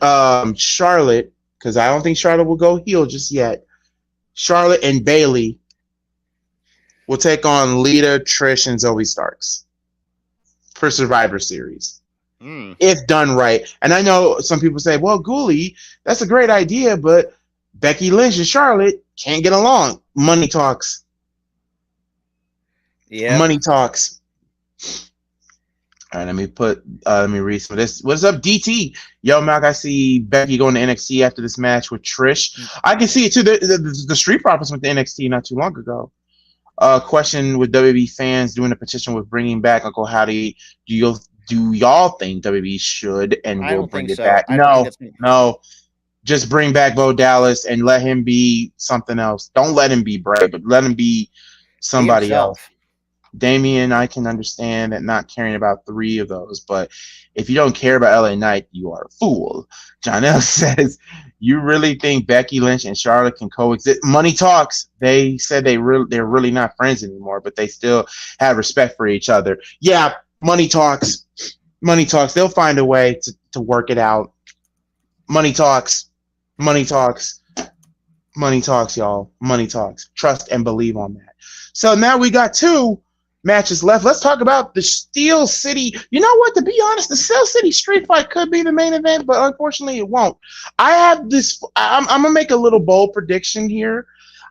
S4: Charlotte, because I don't think Charlotte will go heel just yet. Charlotte and Bayley will take on Lita, Trish, and Zoe Starks for Survivor Series. if done right. And I know some people say, well, Ghoulie, that's a great idea, but Becky Lynch and Charlotte can't get along. Money talks.
S5: Yeah.
S4: Money talks. All right, let me read some of this. What's up, DT? Yo, Mac, I see Becky going to NXT after this match with Trish. I can see it too. The Street Profits went to NXT not too long ago. Question with WWE fans doing a petition with bringing back Uncle Howdy. Do y'all think WWE should and
S5: I
S4: will
S5: don't
S4: bring
S5: think
S4: it
S5: so.
S4: back?
S5: I don't think that's
S4: No. Just bring back Bo Dallas and let him be something else. Don't let him be Bray, but let him be somebody else. Damien, I can understand that not caring about 3 of those, but if you don't care about LA Knight, you are a fool. John L says, you really think Becky Lynch and Charlotte can coexist? Money talks. They said they're really not friends anymore, but they still have respect for each other. Yeah, money talks. Money talks. They'll find a way to work it out. Money talks. Money talks. Money talks, y'all. Money talks. Trust and believe on that. So now we got 2 matches left. Let's talk about the Steel City. You know what? To be honest, the Steel City Street Fight could be the main event, but unfortunately it won't. I have this. I'm going to make a little bold prediction here.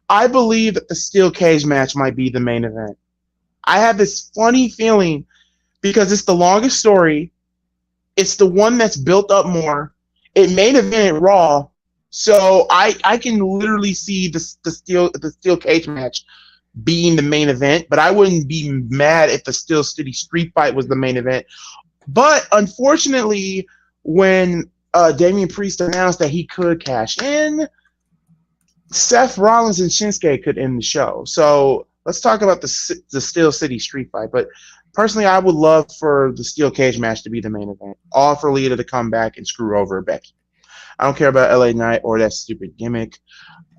S4: I believe that the Steel Cage match might be the main event. I have this funny feeling because it's the longest story. It's the one that's built up more. It main event Raw. So I can literally see the Steel Cage match being the main event, but I wouldn't be mad if the Steel City Street Fight was the main event. But unfortunately, when Damian Priest announced that he could cash in, Seth Rollins and Shinsuke could end the show. So let's talk about the Steel City Street Fight. But personally, I would love for the Steel Cage match to be the main event. All for Lita to come back and screw over Becky. I don't care about LA Knight or that stupid gimmick.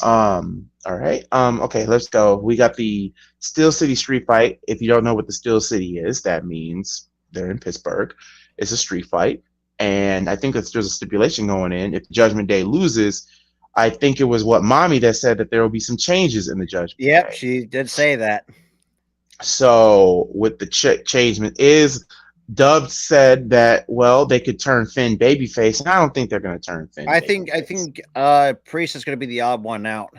S4: All right. Okay, let's go. We got the Steel City Street Fight. If you don't know what the Steel City is, that means they're in Pittsburgh. It's a street fight. And I think that there's a stipulation going in. If Judgment Day loses, I think it was Mommy that said that there will be some changes in the Judgment Day.
S5: Yep, she did say that.
S4: So with the changement is Dub said that, well, they could turn Finn babyface, and I don't think they're going to turn Finn.
S5: I think Priest is going to be the odd one out.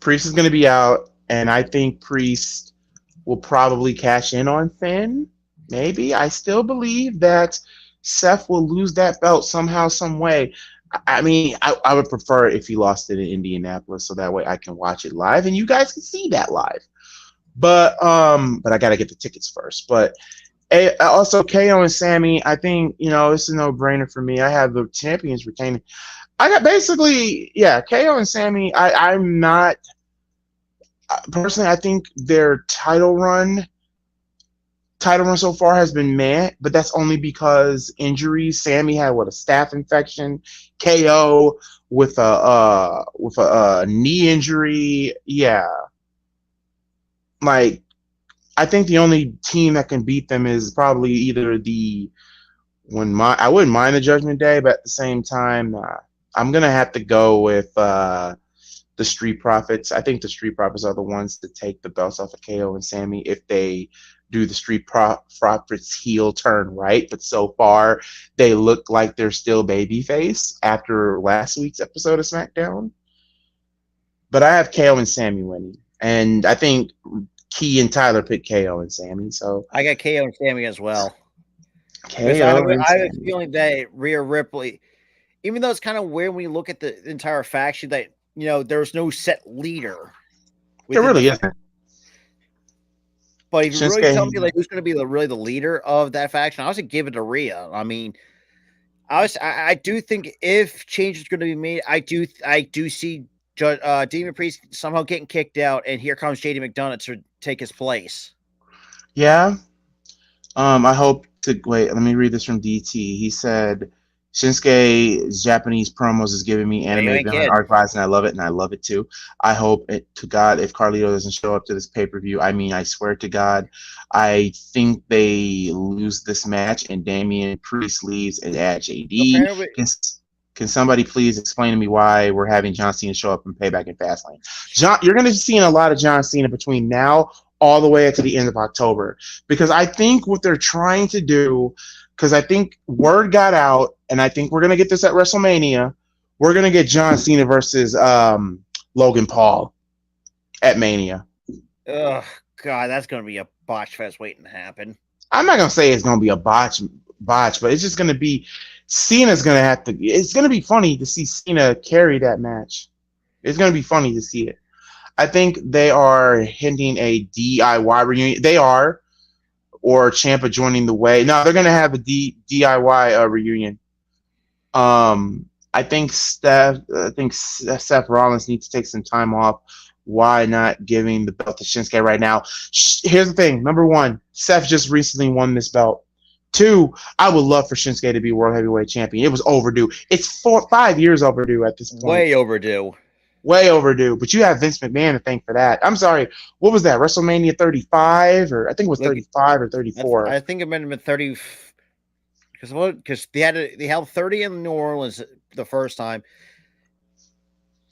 S4: Priest is going to be out, and I think Priest will probably cash in on Finn. Maybe. I still believe that Seth will lose that belt somehow, some way. I mean, I would prefer if he lost it in Indianapolis, so that way I can watch it live, and you guys can see that live. But I got to get the tickets first. But also, KO and Sammy, I think, it's a no-brainer for me. I have the champions retaining. I got basically, KO and Sammy, I'm not, personally, I think their title run so far has been meh, but that's only because injuries. Sammy had, a staph infection. KO with a knee injury. Yeah. Like, I think the only team that can beat them is probably either I wouldn't mind the Judgment Day, but at the same time, I'm gonna have to go with the Street Profits. I think the Street Profits are the ones to take the belts off of KO and Sammy if they do the Street Profits heel turn right. But so far, they look like they're still babyface after last week's episode of SmackDown. But I have KO and Sammy winning, and I think Key and Tyler picked KO and Sammy, so
S5: I got KO and Sammy as well.
S4: KO
S5: I have a feeling that Rhea Ripley, even though it's kind of weird when you look at the entire faction, that there's no set leader.
S4: There really isn't.
S5: But if you really tell me who's going to be really the leader of that faction, I would give it to Rhea. I mean, I do think if change is going to be made, I do see Damian Priest somehow getting kicked out, and here comes JD McDonough to take his place.
S4: Yeah. I hope to wait. Let me read this from DT. He said, Shinsuke's Japanese promos is giving me anime villain art vibes, and I love it, and I love it too. I hope to God if Carlito doesn't show up to this pay-per-view. I mean, I swear to God, I think they lose this match, and Damian Priest leaves and add JD. Can somebody please explain to me why we're having John Cena show up in Payback and Fastlane? You're going to be seeing a lot of John Cena between now all the way to the end of October, because I think what they're trying to do, because I think word got out, and I think we're gonna get this at WrestleMania. We're gonna get John Cena versus Logan Paul at Mania.
S5: Oh God, that's gonna be a botch fest waiting to happen.
S4: I'm not gonna say it's gonna be a botch, but it's just gonna be Cena's gonna have to. It's gonna be funny to see Cena carry that match. It's gonna be funny to see it. I think they are hinting a DIY reunion. They are, or Ciampa joining the way. No, they're gonna have a DIY reunion. I think Seth Rollins needs to take some time off. Why not giving the belt to Shinsuke right now? Here's the thing. Number one, Seth just recently won this belt. Two, I would love for Shinsuke to be World Heavyweight Champion. It was overdue. It's 5 years overdue at this point.
S5: Way overdue.
S4: Way overdue. But you have Vince McMahon to thank for that. I'm sorry. What was that? WrestleMania 35? Or I think it was 35 or 34.
S5: I think it might have been 30. Because they held 30 in New Orleans the first time.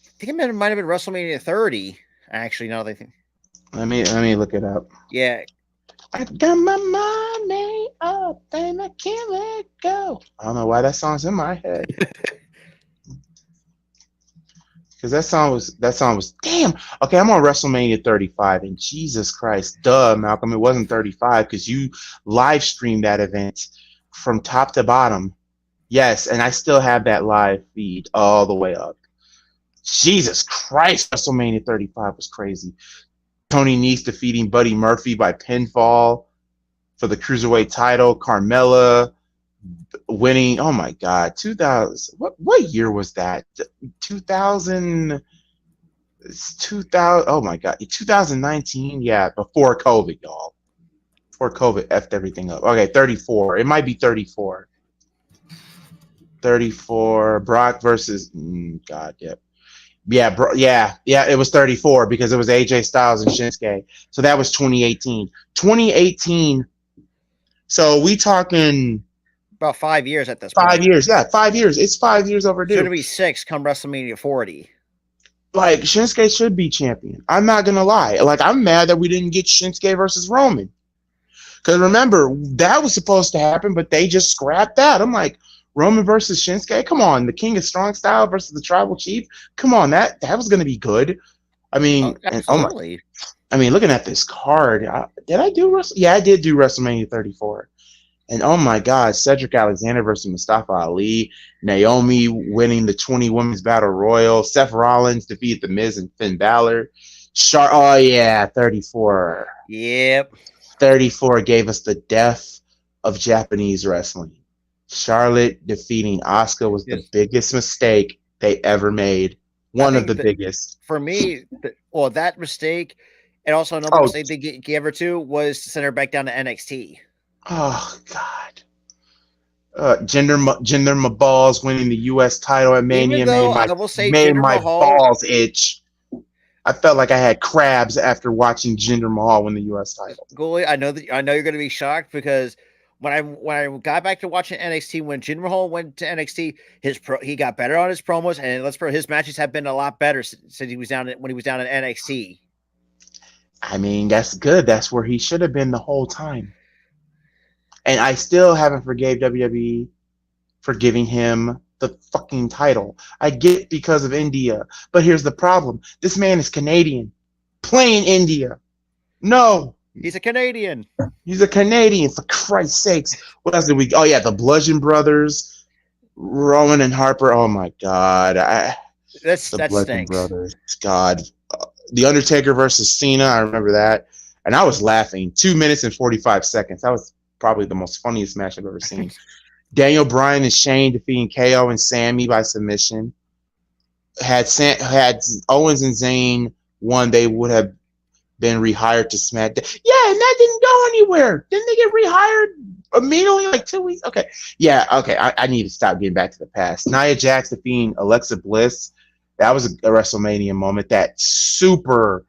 S5: I think it might have been WrestleMania 30. Actually, now they think.
S4: Let me look it up.
S5: Yeah.
S4: I got my money up and I can't let go. I don't know why that song's in my head. Because that song was damn. Okay, I'm on WrestleMania 35, and Jesus Christ, duh, Malcolm, it wasn't 35 because you live streamed that event from top to bottom. Yes, and I still have that live feed all the way up. Jesus Christ, WrestleMania 35 was crazy. Tony Nese defeating Buddy Murphy by pinfall for the Cruiserweight title. Carmella winning. Oh my God, 2000. What year was that? 2000. Oh my God, 2019. Yeah, before COVID, y'all. Before COVID effed everything up. Okay, 34. It might be 34. 34. Brock versus. God, yep. Yeah, it was 34 because it was AJ Styles and Shinsuke. So that was 2018. 2018. So we talking
S5: about 5 years at this point.
S4: 5 years, yeah, 5 years. It's 5 years overdue.
S5: Should be 6 come WrestleMania 40.
S4: Like Shinsuke should be champion. I'm not gonna lie. Like I'm mad that we didn't get Shinsuke versus Roman. Because remember that was supposed to happen, but they just scrapped that. I'm like. Roman versus Shinsuke? Come on. The King of Strong Style versus the Tribal Chief? Come on. That was going to be good. I mean,
S5: absolutely.
S4: Looking at this card, did I do Yeah, I did do WrestleMania 34. And oh my God, Cedric Alexander versus Mustafa Ali, Naomi winning the 20 Women's Battle Royal, Seth Rollins defeated The Miz and Finn Balor. 34.
S5: Yep.
S4: 34 gave us the death of Japanese wrestling. Charlotte defeating Asuka was the biggest mistake they ever made. One of the biggest.
S5: For me, that mistake, and also another mistake they gave her to was to send her back down to NXT.
S4: Oh God. Jinder Mahal's winning the U.S. title at Mania made my balls itch. I felt like I had crabs after watching Jinder Mahal win the U.S. title.
S5: Goalie, I know you're going to be shocked because. When I got back to watching NXT, when Jinder Mahal went to NXT, he got better on his promos, and his matches have been a lot better since he was down when he was down in NXT.
S4: I mean, that's good. That's where he should have been the whole time. And I still haven't forgave WWE for giving him the fucking title. I get it because of India, but here's the problem: this man is Canadian, playing India. No.
S5: He's a Canadian.
S4: He's a Canadian, for Christ's sakes. What else did we? Oh, yeah, the Bludgeon Brothers, Rowan and Harper. Oh, my God.
S5: That
S4: Bludgeon
S5: stinks.
S4: Brothers. God. The Undertaker versus Cena. I remember that. And I was laughing. 2 minutes and 45 seconds. That was probably the most funniest match I've ever seen. Daniel Bryan and Shane defeating KO and Sammy by submission. Had Owens and Zayn won, they would have been rehired to SmackDown. Yeah, and that didn't go anywhere. Didn't they get rehired immediately, like 2 weeks? Okay. Yeah, okay. I need to stop getting back to the past. Nia Jax defeating Alexa Bliss. That was a WrestleMania moment. That super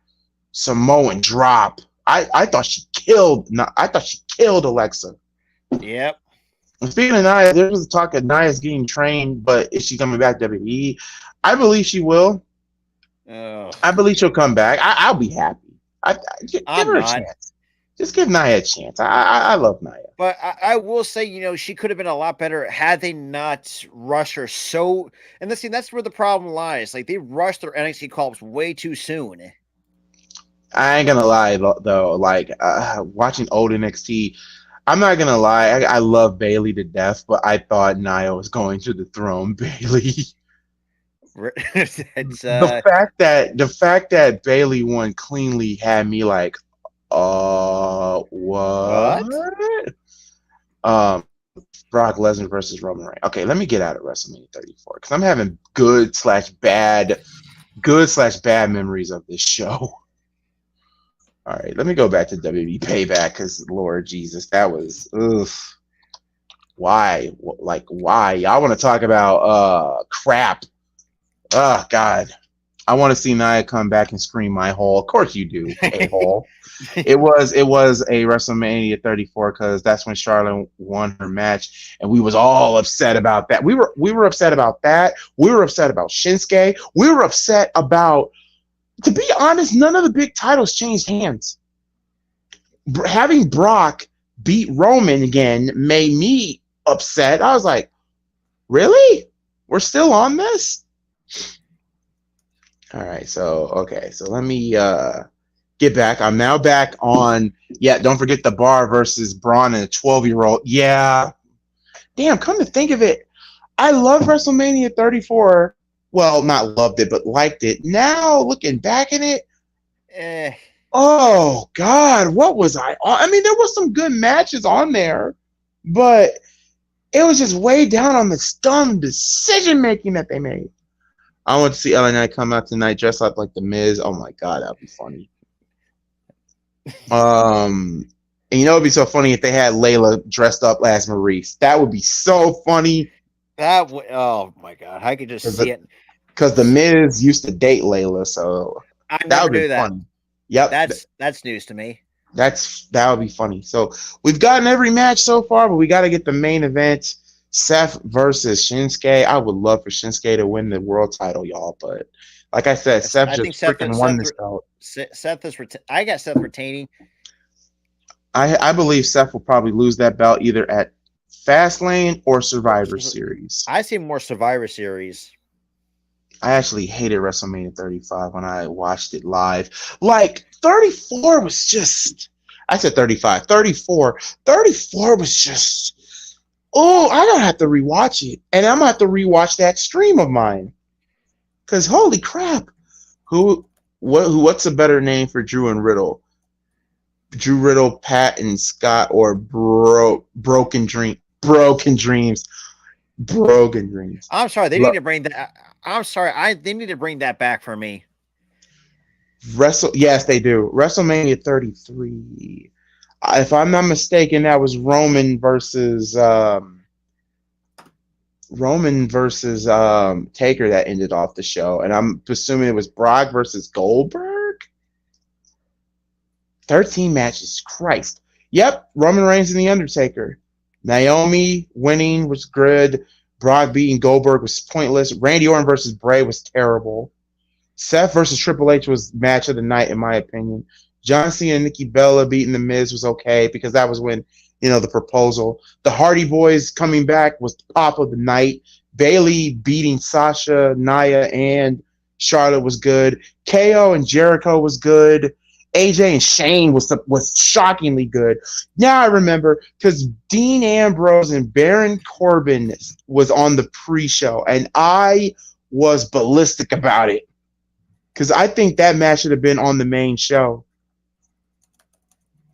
S4: Samoan drop. I thought she killed Alexa.
S5: Yep.
S4: And speaking of Nia, there was talk of Nia's getting trained, but is she coming back to WWE? I believe she will. I believe she'll come back. I'll be happy. Give her a chance. Just give Nia a chance. I love Nia.
S5: But I will say, you know, she could have been a lot better had they not rushed her so. And that's where the problem lies. Like, they rushed their NXT call-ups way too soon.
S4: I ain't gonna lie though. Like watching old NXT, I'm not gonna lie. I love Bailey to death, but I thought Nia was going to the throne. Bailey.
S5: It's,
S4: The fact that Bailey won cleanly had me like, what? Brock Lesnar versus Roman Reigns. Okay, let me get out of WrestleMania 34 because I'm having good/bad memories of this show. All right, let me go back to WWE Payback because Lord Jesus, that was why? Like why? Y'all want to talk about crap? Oh God, I want to see Nia come back and scream my hole. Of course you do, a hole. It was a WrestleMania 34 because that's when Charlotte won her match, and we was all upset about that. We were upset about that. We were upset about Shinsuke. We were upset about. To be honest, none of the big titles changed hands. Having Brock beat Roman again made me upset. I was like, really? We're still on this? All right, so let me get back. I'm now back on, don't forget the Bar versus Braun and a 12-year-old. Yeah. Damn, come to think of it, I love WrestleMania 34. Well, not loved it, but liked it. Now, looking back at it, oh, God, what was I mean, there was some good matches on there, but it was just way down on the dumb decision-making that they made. I want to see LA Knight come out tonight dressed up like The Miz. Oh, my God, that would be funny. And you know, it would be so funny if they had Layla dressed up as Maurice. That would be so funny.
S5: Oh my God, I could just see it.
S4: Because The Miz used to date Layla, so
S5: I never knew that.
S4: Funny. Yep,
S5: that's news to me.
S4: That would be funny. So we've gotten every match so far, but we got to get the main event: Seth versus Shinsuke. I would love for Shinsuke to win the world title, y'all, but like I said, Seth just freaking won this belt.
S5: Seth is. I got Seth retaining.
S4: I believe Seth will probably lose that belt either at Fastlane or Survivor Series.
S5: I see more Survivor Series.
S4: I actually hated WrestleMania 35 when I watched it live. Like, 34 was just... I said 35. 34. 34 was just... Oh, I don't have to rewatch it. And I'm going to have to rewatch that stream of mine. Because, holy crap. What's a better name for Drew and Riddle? Drew Riddle, Pat and Scott, or Broken Dreams? Broken Dreams.
S5: I'm sorry. They need to bring that... I'm sorry. They need to bring that back for me.
S4: Yes, they do. WrestleMania 33. If I'm not mistaken, that was Roman versus Taker that ended off the show, and I'm assuming it was Brock versus Goldberg. 13 matches. Christ. Yep, Roman Reigns and The Undertaker. Naomi winning was good. Brock beating Goldberg was pointless. Randy Orton versus Bray was terrible. Seth versus Triple H was match of the night, in my opinion. John Cena and Nikki Bella beating The Miz was okay because that was when, the proposal. The Hardy Boys coming back was the pop of the night. Bayley beating Sasha, Nia, and Charlotte was good. KO and Jericho was good. AJ and Shane was shockingly good. Now I remember because Dean Ambrose and Baron Corbin was on the pre-show, and I was ballistic about it because I think that match should have been on the main show.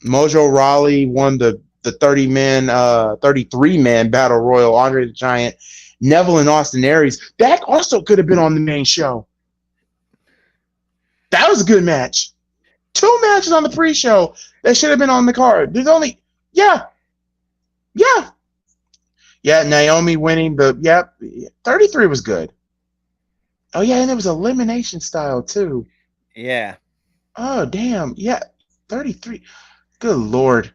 S4: Mojo Rawley won the 33-man battle royal. Andre the Giant, Neville, and Austin Aries. That also could have been on the main show. That was a good match. 2 matches on the pre-show that should have been on the card. There's only, Naomi winning 33 was good. Oh yeah, and it was elimination style too.
S5: Yeah.
S4: Oh damn, 33. Good Lord.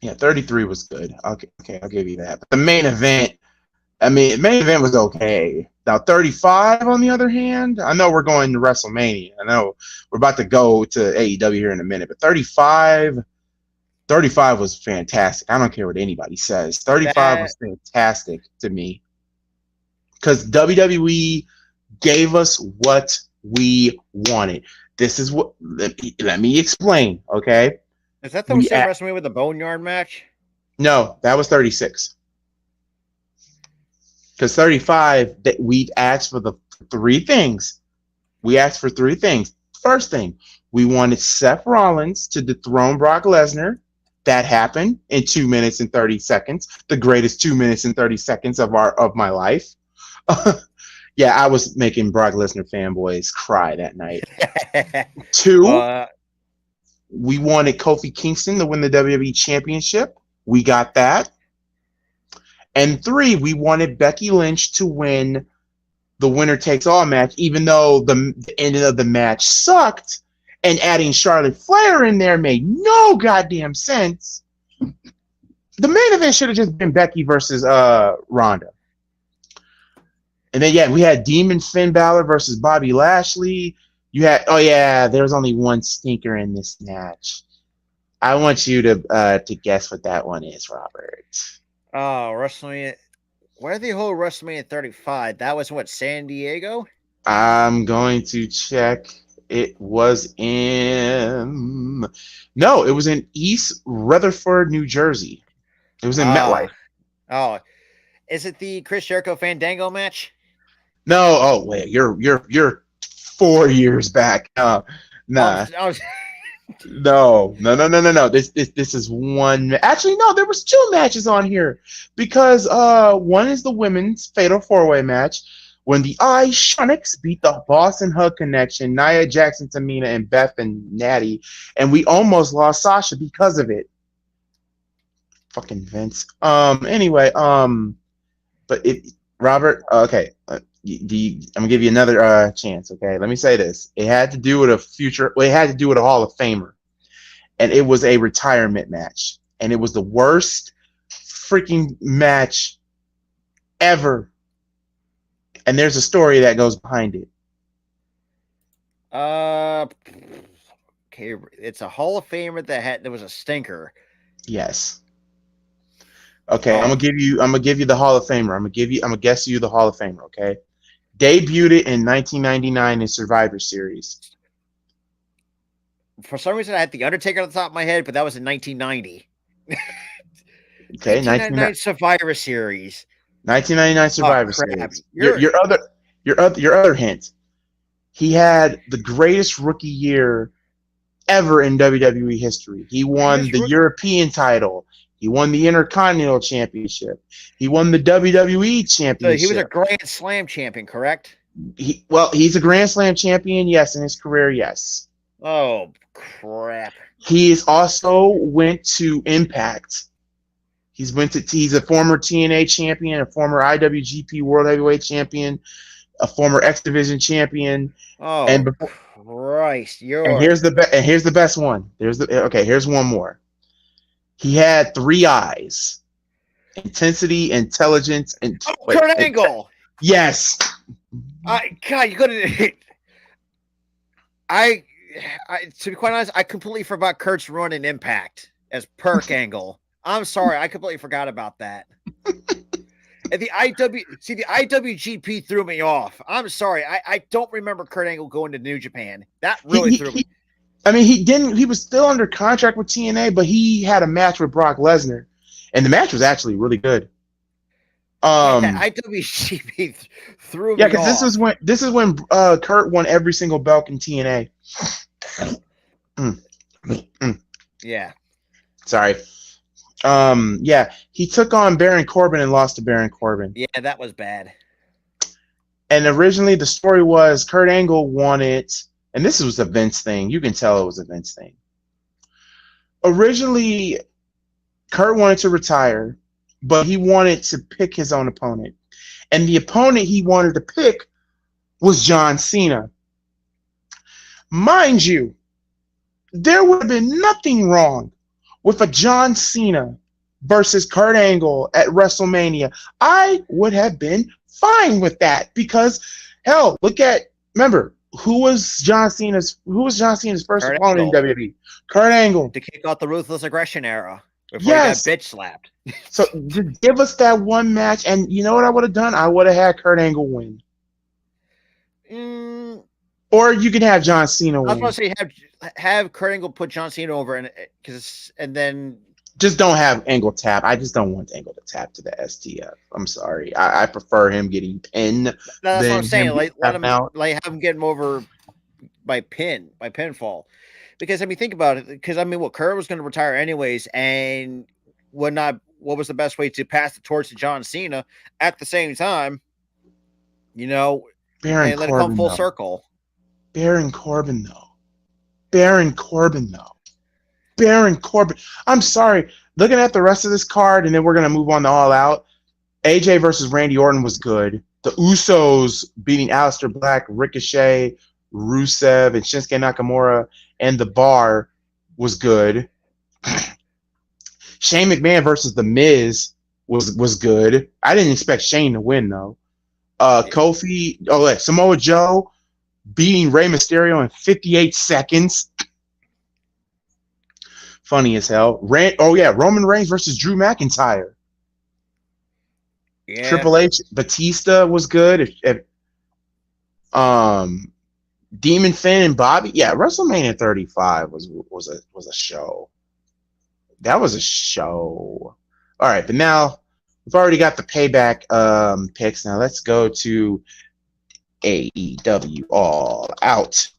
S4: Yeah, 33 was good. Okay, I'll give you that. But the main event was okay. Now 35, on the other hand, I know we're going to WrestleMania. I know we're about to go to AEW here in a minute, but 35, 35 was fantastic. I don't care what anybody says. 35 was fantastic to me because WWE gave us what we wanted. This is what. Let me explain. Okay.
S5: Is that the same WrestleMania with the Boneyard match?
S4: No, that was 36. Because 35, that we asked for the three things. We asked for three things. First thing, we wanted Seth Rollins to dethrone Brock Lesnar. That happened in 2 minutes and 30 seconds. The greatest 2 minutes and 30 seconds of my life. Yeah, I was making Brock Lesnar fanboys cry that night. 2, we wanted Kofi Kingston to win the WWE Championship. We got that. And 3, we wanted Becky Lynch to win the winner takes all match, even though the end of the match sucked, and adding Charlotte Flair in there made no goddamn sense. The main event should have just been Becky versus Ronda. And then, we had Demon Finn Balor versus Bobby Lashley. You had, there was only one stinker in this match. I want you to guess what that one is, Robert.
S5: Oh, WrestleMania. Where the whole WrestleMania 35? That was what, San Diego?
S4: I'm going to check. It was in. No, it was in East Rutherford, New Jersey. It was in MetLife. Oh,
S5: is it the Chris Jericho Fandango match?
S4: No. Oh wait, you're 4 years back. Nah. No. This is one. Actually, no. There was 2 matches on here because one is the women's Fatal 4-Way match when the Iconics beat the Boston Hug Connection, Nia Jackson, Tamina, and Beth and Natty, and we almost lost Sasha because of it. Fucking Vince. Anyway. But Robert. Okay. I'm gonna give you another chance. Okay. Let me say this. It had to do with a future. Well, it had to do with a Hall of Famer, and it was a retirement match, and it was the worst freaking match ever. And there's a story that goes behind it.
S5: Okay, it's a Hall of Famer that was a stinker.
S4: Yes. Okay, I'm gonna give you the Hall of Famer. I'm gonna guess you the Hall of Famer. Okay, debuted it in 1999 in Survivor Series.
S5: For some reason, I had the Undertaker on the top of my head, but that was in 1990.
S4: Okay,
S5: 1999 Survivor Series.
S4: 1999 Survivor Series. Your other hint. He had the greatest rookie year ever in WWE history. He won the European title. He won the Intercontinental Championship. He won the WWE Championship.
S5: So he was a Grand Slam champion, correct?
S4: He's a Grand Slam champion, yes, in his career, yes.
S5: Oh, crap.
S4: He also went to Impact. He's a former TNA champion, a former IWGP World Heavyweight champion, a former X Division champion.
S5: Oh, Christ!
S4: And here's the best one. Here's one more. He had 3 eyes: intensity, intelligence, and
S5: Kurt Angle.
S4: Yes.
S5: God, you couldn't. I to be quite honest, I completely forgot Kurt's run in Impact as Perk Angle. I'm sorry, I completely forgot about that. And the IWGP threw me off. I'm sorry, I don't remember Kurt Angle going to New Japan. That really threw me.
S4: I mean, he didn't. He was still under contract with TNA, but he had a match with Brock Lesnar, and the match was actually really good.
S5: IWGP threw me off.
S4: Yeah, because this is when Kurt won every single belt in TNA.
S5: Yeah.
S4: Sorry. He took on Baron Corbin and lost to Baron Corbin.
S5: Yeah, that was bad.
S4: And originally the story was Kurt Angle wanted, and this was a Vince thing. You can tell it was a Vince thing. Originally, Kurt wanted to retire, but he wanted to pick his own opponent. And the opponent he wanted to pick was John Cena. Mind you, there would have been nothing wrong with a John Cena versus Kurt Angle at WrestleMania. I would have been fine with that because, hell, remember, who was John Cena's first
S5: Kurt
S4: opponent in
S5: Angle.
S4: WWE? Kurt Angle.
S5: To kick off the Ruthless Aggression era before he got
S4: Yes.
S5: bitch slapped.
S4: So just give us that one match, and you know what I would have done? I would have had Kurt Angle win, or you can have John Cena
S5: I was
S4: win.
S5: about to say have Kurt Angle put John Cena over, and then
S4: Just don't have Angle tap. I just don't want Angle to tap to the STF. I'm sorry. I prefer him getting pinned.
S5: that's what I'm saying. Like let him
S4: out.
S5: have him get him over by pinfall. Because I mean, think about it. Because I mean, Kurt was going to retire anyways, and what was the best way to pass the torch to John Cena at the same time? You know,
S4: Baron
S5: and let
S4: Corbin,
S5: it come full
S4: though.
S5: circle.
S4: Baron Corbin, though. Baron Corbin. I'm sorry. Looking at the rest of this card, and then we're gonna move on to All Out. AJ versus Randy Orton was good. The Usos beating Aleister Black, Ricochet, Rusev, and Shinsuke Nakamura, and The Bar was good. Shane McMahon versus The Miz was good. I didn't expect Shane to win though. Kofi, Samoa Joe beating Rey Mysterio in 58 seconds. Funny as hell. Roman Reigns versus Drew McIntyre.
S5: Yeah.
S4: Triple H, Batista was good. Demon Finn and Bobby. Yeah, WrestleMania 35 was a show. That was a show. All right, but now we've already got the Payback picks. Now let's go to AEW All Out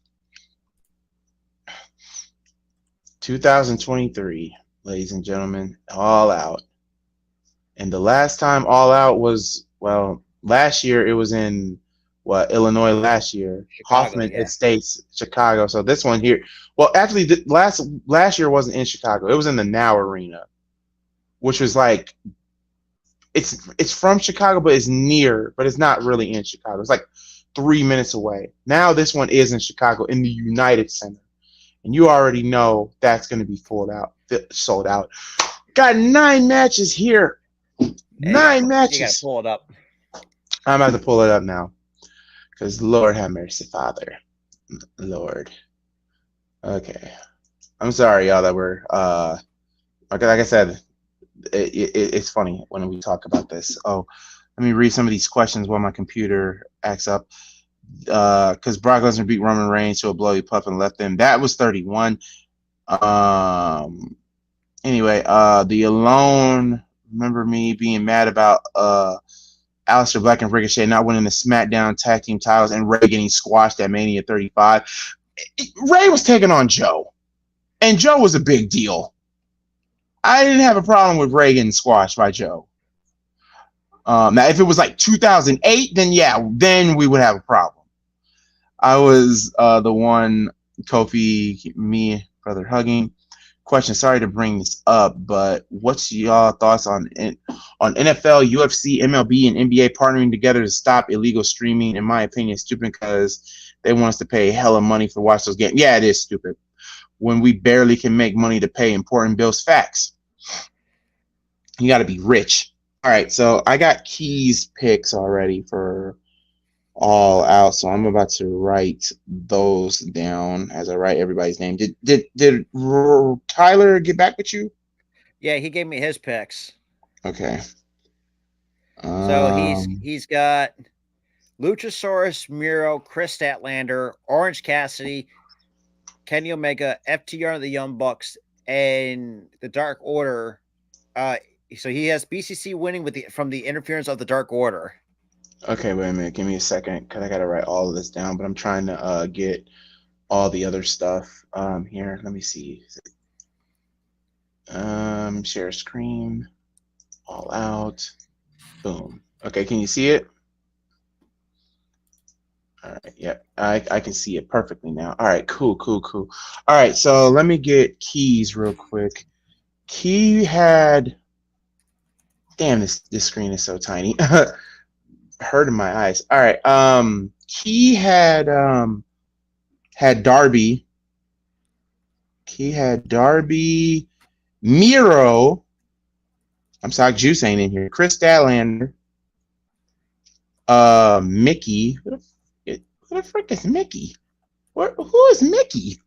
S4: 2023, ladies and gentlemen, All Out. And the last time All Out was, last year it was in Illinois last year.
S5: Chicago,
S4: Hoffman
S5: yeah.
S4: Estates, Chicago. So this one here, actually, last year wasn't in Chicago. It was in the Now Arena, which was like, it's from Chicago, but it's near, but it's not really in Chicago. It's like 3 minutes away. Now this one is in Chicago in the United Center, and you already know that's going to be sold out. Got 9 matches here. 9 matches.
S5: You got to pull it up.
S4: I'm about to pull it up now. Because Lord have mercy, Father. Lord. Okay. I'm sorry, y'all, that we're like I said, it's funny when we talk about this. Oh, let me read some of these questions while my computer acts up. Because Brock Lesnar beat Roman Reigns to a bloody puff and left him. That was 31. Anyway, the Alone, remember me being mad about Aleister Black and Ricochet not winning the SmackDown Tag Team titles and Ray getting squashed at Mania 35. Ray was taking on Joe, and Joe was a big deal. I didn't have a problem with Ray getting squashed by Joe. Now, if it was like 2008, then we would have a problem. I was the one, Kofi, me, brother hugging. Question, sorry to bring this up, but what's y'all thoughts on NFL, UFC, MLB, and NBA partnering together to stop illegal streaming? In my opinion, it's stupid because they want us to pay hella money for watch those games. Yeah, it is stupid when we barely can make money to pay important bills. Facts. You got to be rich. All right, so I got Keys picks already for All Out, so I'm about to write those down as I write everybody's name. Did Tyler get back with you?
S5: Yeah, he gave me his picks.
S4: Okay.
S5: So he's got Luchasaurus, Miro, Chris Statlander, Orange Cassidy, Kenny Omega, FTR and the Young Bucks, and the Dark Order. So he has BCC winning from the interference of the Dark Order.
S4: Okay, wait a minute. Give me a second, because I got to write all of this down, but I'm trying to get all the other stuff here. Let me see. Share screen. All Out. Boom. Okay, can you see it? All right, yeah, I can see it perfectly now. All right, cool. All right, so let me get Keys real quick. Key had... Damn, this screen is so tiny. Hurting my eyes. All right. He had Darby. He had Darby, Miro. I'm sorry, Juice ain't in here. Chris Statlander. Mickey. Who the frick is Mickey? Who is Mickey?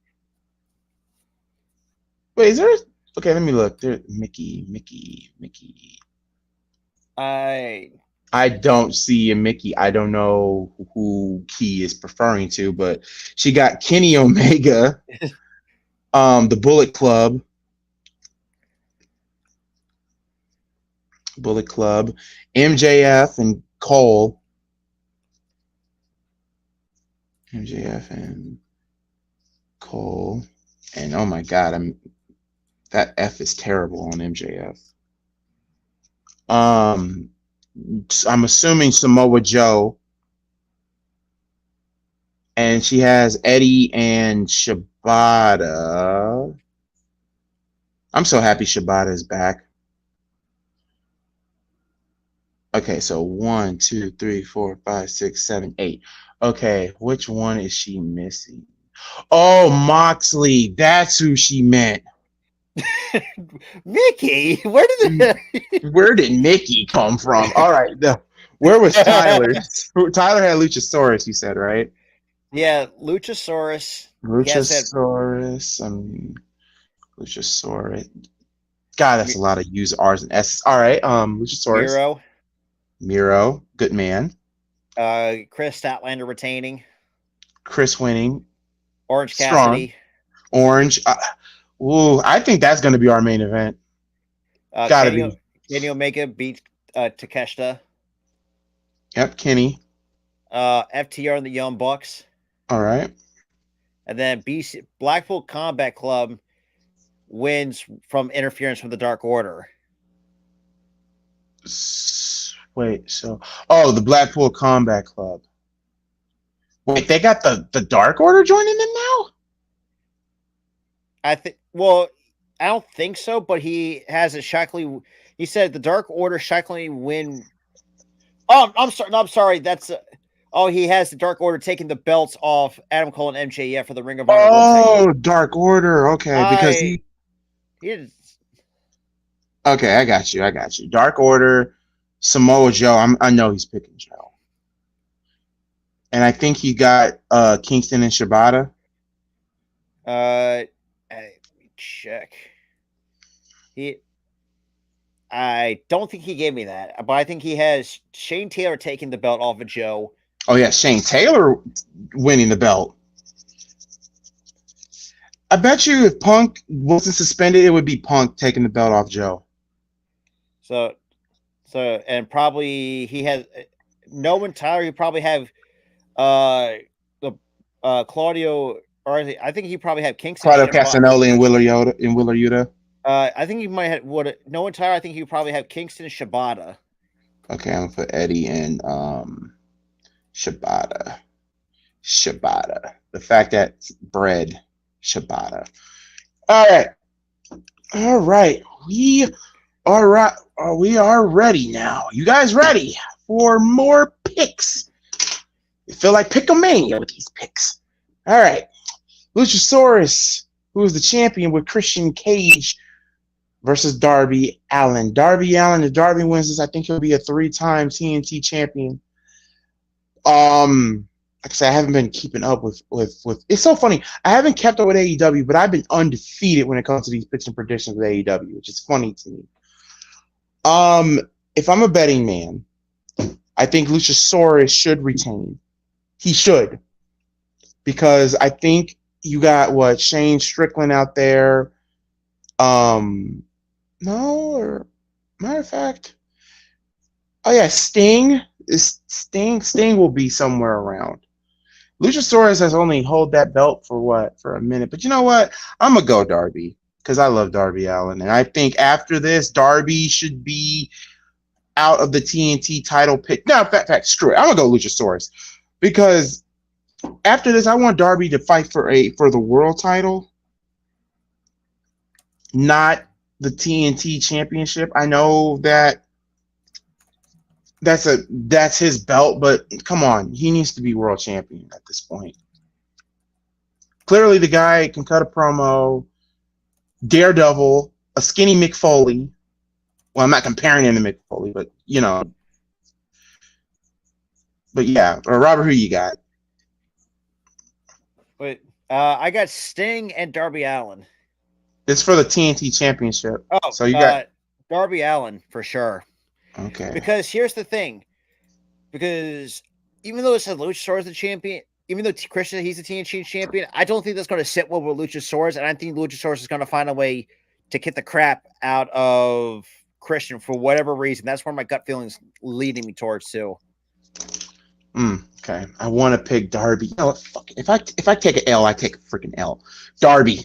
S4: Wait, is there? Okay, let me look. There, Mickey. I don't see a Mickey. I don't know who Key is referring to, but she got Kenny Omega, the Bullet Club, MJF and Cole. MJF and Cole. And oh my god, that F is terrible on MJF. I'm assuming Samoa Joe. And she has Eddie and Shibata. I'm so happy Shibata is back. Okay, so 1, 2, 3, 4, 5, 6, 7, 8. Okay, which one is she missing? Oh, Moxley. That's who she meant.
S5: Mickey, where did
S4: Mickey come from? All right, where was Tyler? Tyler had Luchasaurus, you said, right?
S5: Yeah, Luchasaurus.
S4: Luchasaurus. God, that's a lot of use R's and S's. All right, Luchasaurus. Miro, good man.
S5: Chris Statlander retaining.
S4: Chris winning.
S5: Orange Cassidy.
S4: Strong. Orange. I think that's going to be our main event. Gotta be.
S5: Kenny Omega beat Takeshita.
S4: Yep, Kenny.
S5: FTR and the Young Bucks.
S4: All right.
S5: And then Blackpool Combat Club wins from interference from the Dark Order.
S4: Wait, the Blackpool Combat Club. Wait, they got the Dark Order joining them now?
S5: I don't think so, but he has it shockingly. He said the Dark Order shockingly win. Oh, I'm sorry. No, I'm sorry. That's he has the Dark Order taking the belts off Adam Cole and MJF for the Ring of Honor.
S4: Oh, Dark Order. Okay, because he
S5: is.
S4: Okay, I got you. Dark Order, Samoa Joe. I know he's picking Joe, and I think he got Kingston and Shibata.
S5: Let me check. I don't think he gave me that, but I think he has Shane Taylor taking the belt off of Joe.
S4: Oh yeah, Shane Taylor winning the belt. I bet you if Punk wasn't suspended, it would be Punk taking the belt off Joe.
S5: So, and probably he has Noah Tyler. He probably have Claudio, or I think he probably have Kingston.
S4: Claudio Castagnoli and Willer Yuta.
S5: I think he might have Noah Tyler. I think he would probably have Kingston and Shibata.
S4: Okay, I'm gonna put Eddie and Shibata. The fact that bread Shibata. All right. We are ready now. You guys ready for more picks? You feel like Pick-a-mania with these picks. All right. Luchasaurus, who is the champion with Christian Cage versus Darby Allin. Darby Allin, if Darby wins this, I think he'll be a 3-time TNT champion. Like I said, I haven't been keeping up with. It's so funny. I haven't kept up with AEW, but I've been undefeated when it comes to these picks and predictions with AEW, which is funny to me. If I'm a betting man, I think Luchasaurus should retain. He should, because I think you got Shane Strickland out there. Matter of fact, oh yeah, Sting will be somewhere around. Luchasaurus has only held that belt for a minute, but you know what? I'm gonna go Darby because I love Darby Allin, and I think after this, Darby should be out of the TNT title pick. No, fact, screw it. I'm gonna go Luchasaurus because after this, I want Darby to fight for the world title, not the TNT championship. I know that's his belt, but come on, he needs to be world champion at this point. Clearly, the guy can cut a promo. Daredevil, a skinny Mick Foley. Well, I'm not comparing him to Mick Foley, but you know. But yeah, Robert, who you got?
S5: But I got Sting and Darby Allin.
S4: It's for the TNT Championship.
S5: Oh,
S4: So you got
S5: Darby Allin for sure.
S4: okay.
S5: Because here's the thing. Because even though it says Luchasaurus is the champion, even though Christian he's the TNT champion, I don't think that's going to sit well with Luchasaurus, and I think Luchasaurus is going to find a way to kick the crap out of Christian for whatever reason. That's where my gut feelings leading me towards too.
S4: Okay, I want to pick Darby. You know what? Fuck it. If I take an L, I take a freaking L. Darby.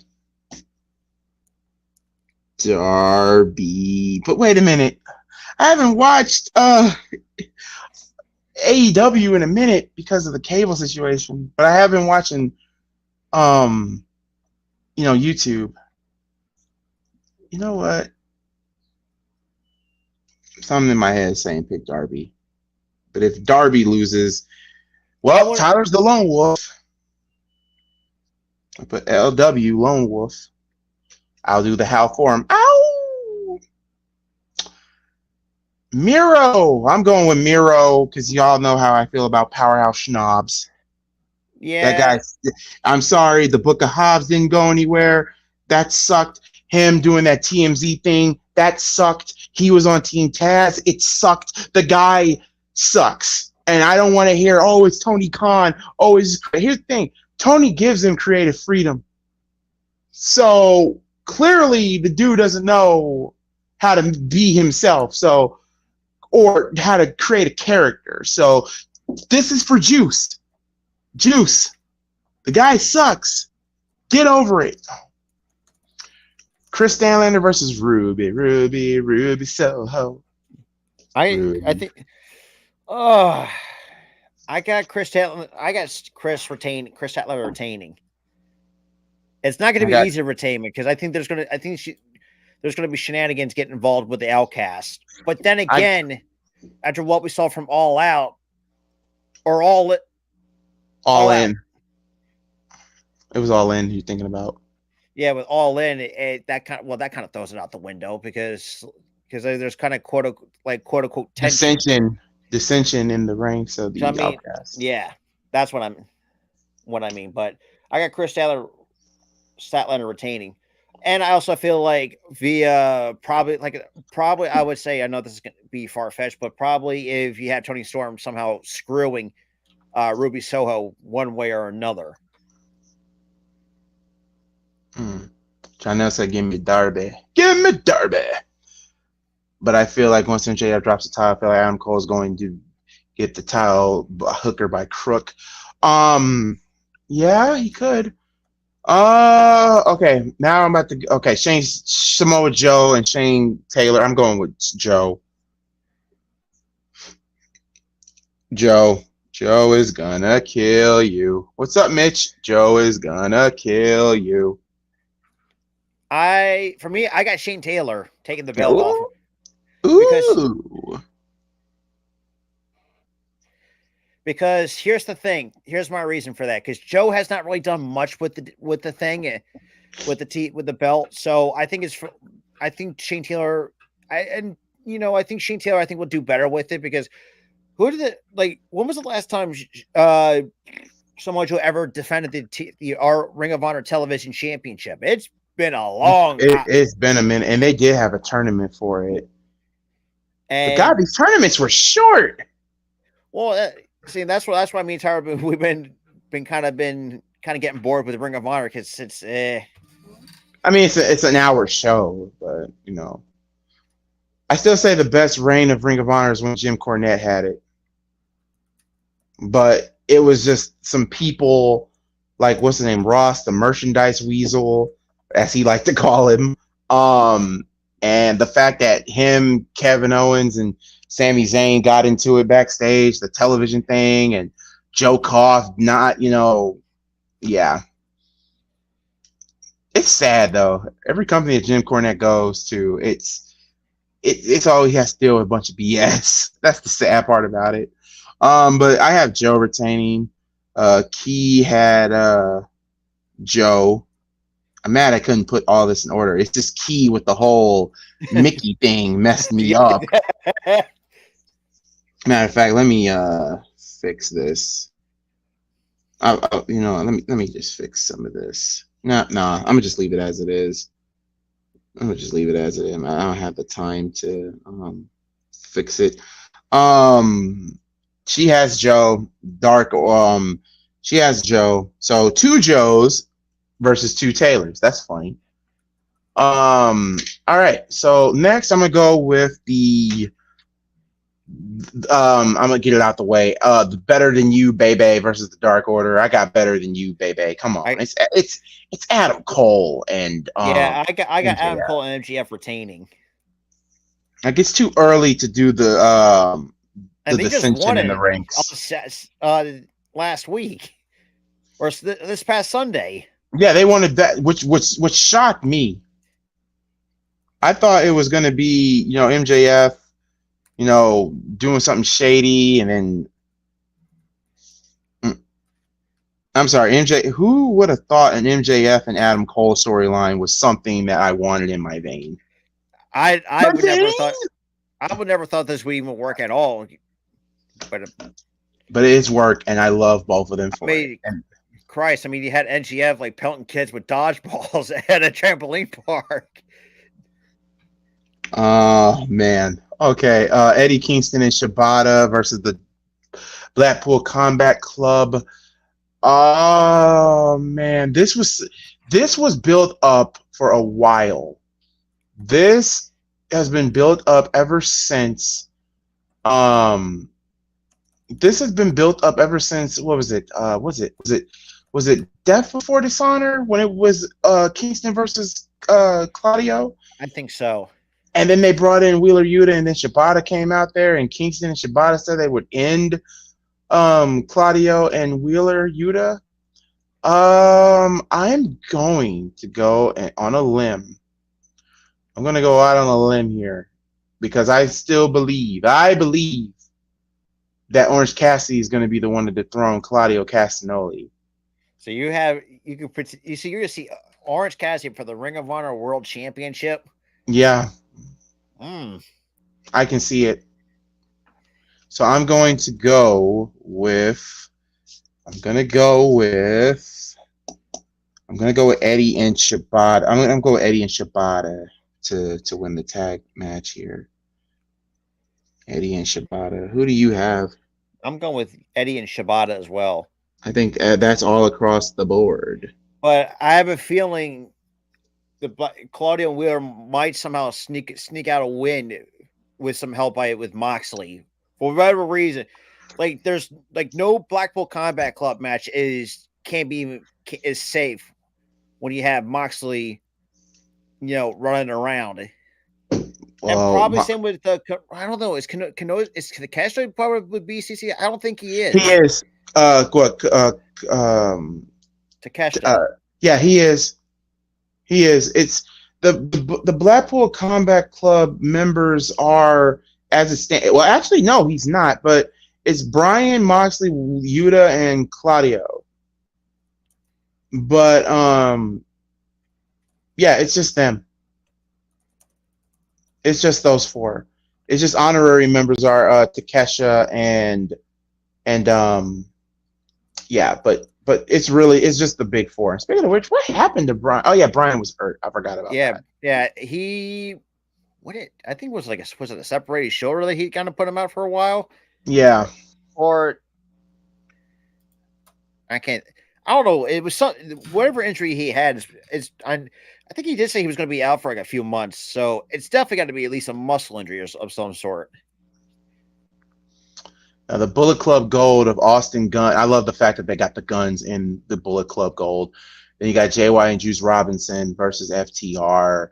S4: But wait a minute. I haven't watched AEW in a minute because of the cable situation, but I have been watching YouTube. You know what? Something in my head is saying pick Darby. But if Darby loses, well, Tyler's the lone wolf. I put LW lone wolf. I'll do the howl for him. Ow! Miro. I'm going with Miro because y'all know how I feel about Powerhouse Schnobs.
S5: Yeah.
S4: That guy, I'm sorry, the Book of Hobbs didn't go anywhere. That sucked. Him doing that TMZ thing, that sucked. He was on Team Taz. It sucked. The guy sucks. And I don't want to hear, oh, it's Tony Khan. Oh, here's the thing. Tony gives him creative freedom. So clearly the dude doesn't know how to be himself. So, or how to create a character. So this is for Juice. Juice. The guy sucks. Get over it. Chris Stanlander versus Ruby Soho.
S5: I think. Oh, I got Chris Statler. I got Chris Statler retaining. It's not going to be easy to retain because I think there's going to be shenanigans getting involved with the Outcast. But then again, after what we saw from All Out, or All In,
S4: it was All In. You're thinking about?
S5: Yeah, with All In, that kind of throws it out the window because there's kind of quote unquote tension.
S4: Dissension in the ranks of the Outcast.
S5: Yeah, that's what I mean. But I got Chris Statlander retaining, and I also feel like via probably I would say, I know this is going to be far fetched, but probably if you had Tony Storm somehow screwing Ruby Soho one way or another.
S4: Chanel said, "Give me Darby. Give me Darby." But I feel like once MJF drops the title, I feel like Adam Cole is going to get the title hooker by crook. Yeah, he could. Okay. Now I'm about to. Okay, Samoa Joe and Shane Taylor. I'm going with Joe. Joe is gonna kill you. What's up, Mitch? Joe is gonna kill you.
S5: I got Shane Taylor taking the belt off. Because here's the thing. Here's my reason for that. Because Joe has not really done much with the thing, with the belt. So I think Shane Taylor, I think Shane Taylor will do better with it because when was the last time Samoa Joe ever defended our Ring of Honor Television Championship? It's been a long time.
S4: It's been a minute, and they did have a tournament for it. And God, these tournaments were short.
S5: Well, see, that's why me and Tyler we've been kind of getting bored with the Ring of Honor because it's.
S4: I mean, it's an hour show, but I still say the best reign of Ring of Honor is when Jim Cornette had it. But it was just some people like what's his name, Ross, the merchandise weasel, as he liked to call him. And the fact that him, Kevin Owens, and Sami Zayn got into it backstage, the television thing, and Joe Koff yeah. It's sad though. Every company that Jim Cornette goes to, it's all he has to deal with a bunch of BS. That's the sad part about it. But I have Joe retaining. Key had Joe. I'm mad I couldn't put all this in order. It's just Key with the whole Mickey thing messed me up. Matter of fact, let me fix this. Let me just fix some of this. Nah, I'm gonna just leave it as it is. I'm gonna just leave it as it is. I don't have the time to fix it. Um, she has Joe. Dark. She has Joe. So two Joes versus two Taylors. That's funny. All right. So next, I'm gonna go with the. I'm gonna get it out the way. The Better Than You, Baby versus the Dark Order. I got Better Than You, Baby. Come on,
S5: I
S4: it's Adam Cole and
S5: yeah, I got Adam
S4: MJF.
S5: Cole and MGF retaining.
S4: Like it's too early to do the
S5: And they just
S4: dissension
S5: won
S4: in the
S5: it
S4: ranks.
S5: last week or this past Sunday.
S4: Yeah, they wanted that, which shocked me. I thought it was gonna be MJF, doing something shady, and then I'm sorry, MJ. Who would have thought an MJF and Adam Cole storyline was something that I wanted in my vein?
S5: I would never thought this would even work at all. But
S4: But it's work, and I love both of them
S5: I
S4: for it.
S5: mean,
S4: And
S5: Christ, I mean, you had NGF like pelting kids with dodgeballs at a trampoline park.
S4: oh man, okay. Eddie Kingston and Shibata versus the Blackpool Combat Club. Oh man, this was built up for a while. This has been built up ever since. This has been built up ever since. What was it? Was it Death Before Dishonor when it was Kingston versus Claudio?
S5: I think so.
S4: And then they brought in Wheeler Yuta, and then Shibata came out there, and Kingston and Shibata said they would end Claudio and Wheeler Yuta. I'm going to go on a limb. I'm going to go out on a limb here because I still believe. I believe that Orange Cassidy is going to be the one to dethrone Claudio Castagnoli.
S5: So you're gonna see Orange Cassidy for the Ring of Honor World Championship.
S4: Yeah,
S5: Mm.
S4: I can see it. So I'm going to go with. I'm gonna go with Eddie and Shibata. I'm gonna go with Eddie and Shibata to win the tag match here. Eddie and Shibata. Who do you have?
S5: I'm going with Eddie and Shibata as well.
S4: I think that's all across the board.
S5: But I have a feeling Claudio and Wheeler might somehow sneak out a win with some help with Moxley for whatever reason. Like there's like no Blackpool Combat Club match is safe when you have Moxley, running around. And probably same with the I don't know. Is the Castro part with BCC? I don't think he is.
S4: He is.
S5: Takeshita.
S4: Yeah, he is. He is. It's the Blackpool Combat Club members are as it stands. Well, actually, no, he's not. But it's Brian, Moxley, Yuta, and Claudio. But yeah, it's just them. It's just those four. It's just honorary members are Takesha and yeah, but it's just the big four. Speaking of which, what happened to Brian? Oh yeah, Brian was hurt. I forgot about that.
S5: Yeah. I think it was was it a separated shoulder that he kind of put him out for a while?
S4: Yeah.
S5: Or I don't know. It was whatever injury he had I think he did say he was going to be out for like a few months. So it's definitely got to be at least a muscle injury of some sort.
S4: Now, the Bullet Club Gold of Austin Gunn. I love the fact that they got the guns in the Bullet Club Gold. Then you got JY and Juice Robinson versus FTR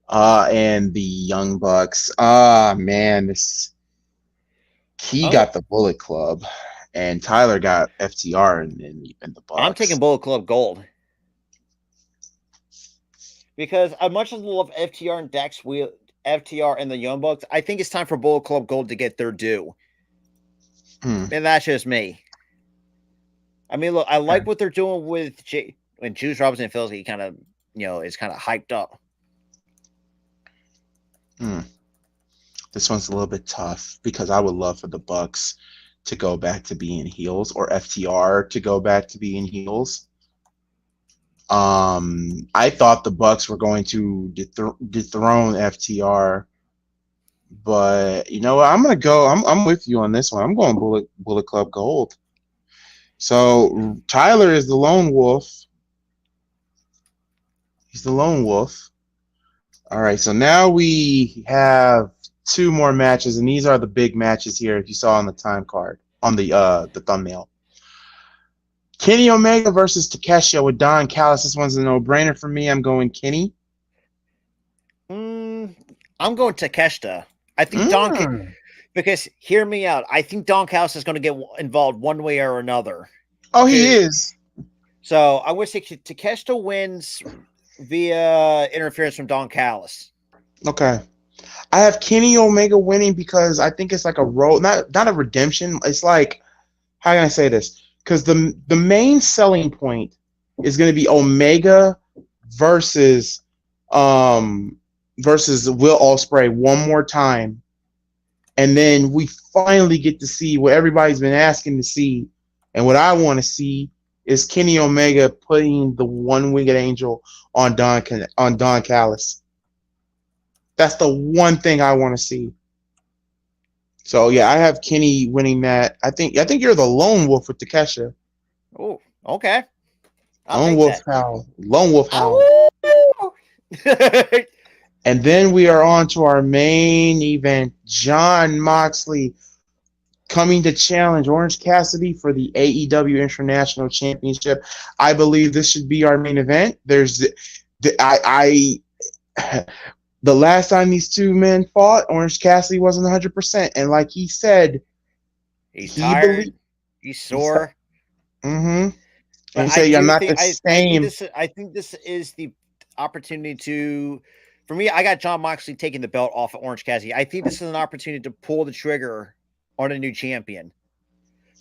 S4: and the Young Bucks. Man, he got the Bullet Club, and Tyler got FTR and the Bucks.
S5: I'm taking Bullet Club Gold. Because as much as I love FTR and FTR and the Young Bucks, I think it's time for Bullet Club Gold to get their due. And that's just me. I mean, look, I like what they're doing with when Juice Robinson feels he kind of, is kind of hyped up.
S4: This one's a little bit tough because I would love for the Bucks to go back to being heels, or FTR to go back to being heels. I thought the Bucks were going to dethrone FTR, but you know what? I'm gonna go. I'm with you on this one. I'm going Bullet Club Gold. So Tyler is the lone wolf. He's the lone wolf. All right. So now we have two more matches, and these are the big matches here. If you saw on the time card on the thumbnail. Kenny Omega versus Takeshita with Don Callis. This one's a no-brainer for me. I'm going Kenny.
S5: I'm going Takeshita. I think because hear me out. I think Don Callis is going to get involved one way or another.
S4: Oh, he is.
S5: So I would say Takeshita wins via interference from Don Callis.
S4: Okay. I have Kenny Omega winning because I think it's like a road, not a redemption. It's like, how can I say this? Because the main selling point is going to be Omega versus Will Ospreay one more time, and then we finally get to see what everybody's been asking to see, and what I want to see is Kenny Omega putting the one-winged angel on Don Callis. That's the one thing I want to see. So yeah, I have Kenny winning that. I think you're the lone wolf with Takeshita.
S5: Oh, okay.
S4: Lone wolf howl. Lone wolf howl. And then we are on to our main event. Jon Moxley coming to challenge Orange Cassidy for the AEW International Championship. I believe this should be our main event. The last time these two men fought, Orange Cassidy wasn't 100%. And like he said,
S5: he's tired. He's sore.
S4: And he said, I'm not the same.
S5: I think this is the opportunity to, for me, I got Jon Moxley taking the belt off of Orange Cassidy. I think this is an opportunity to pull the trigger on a new champion.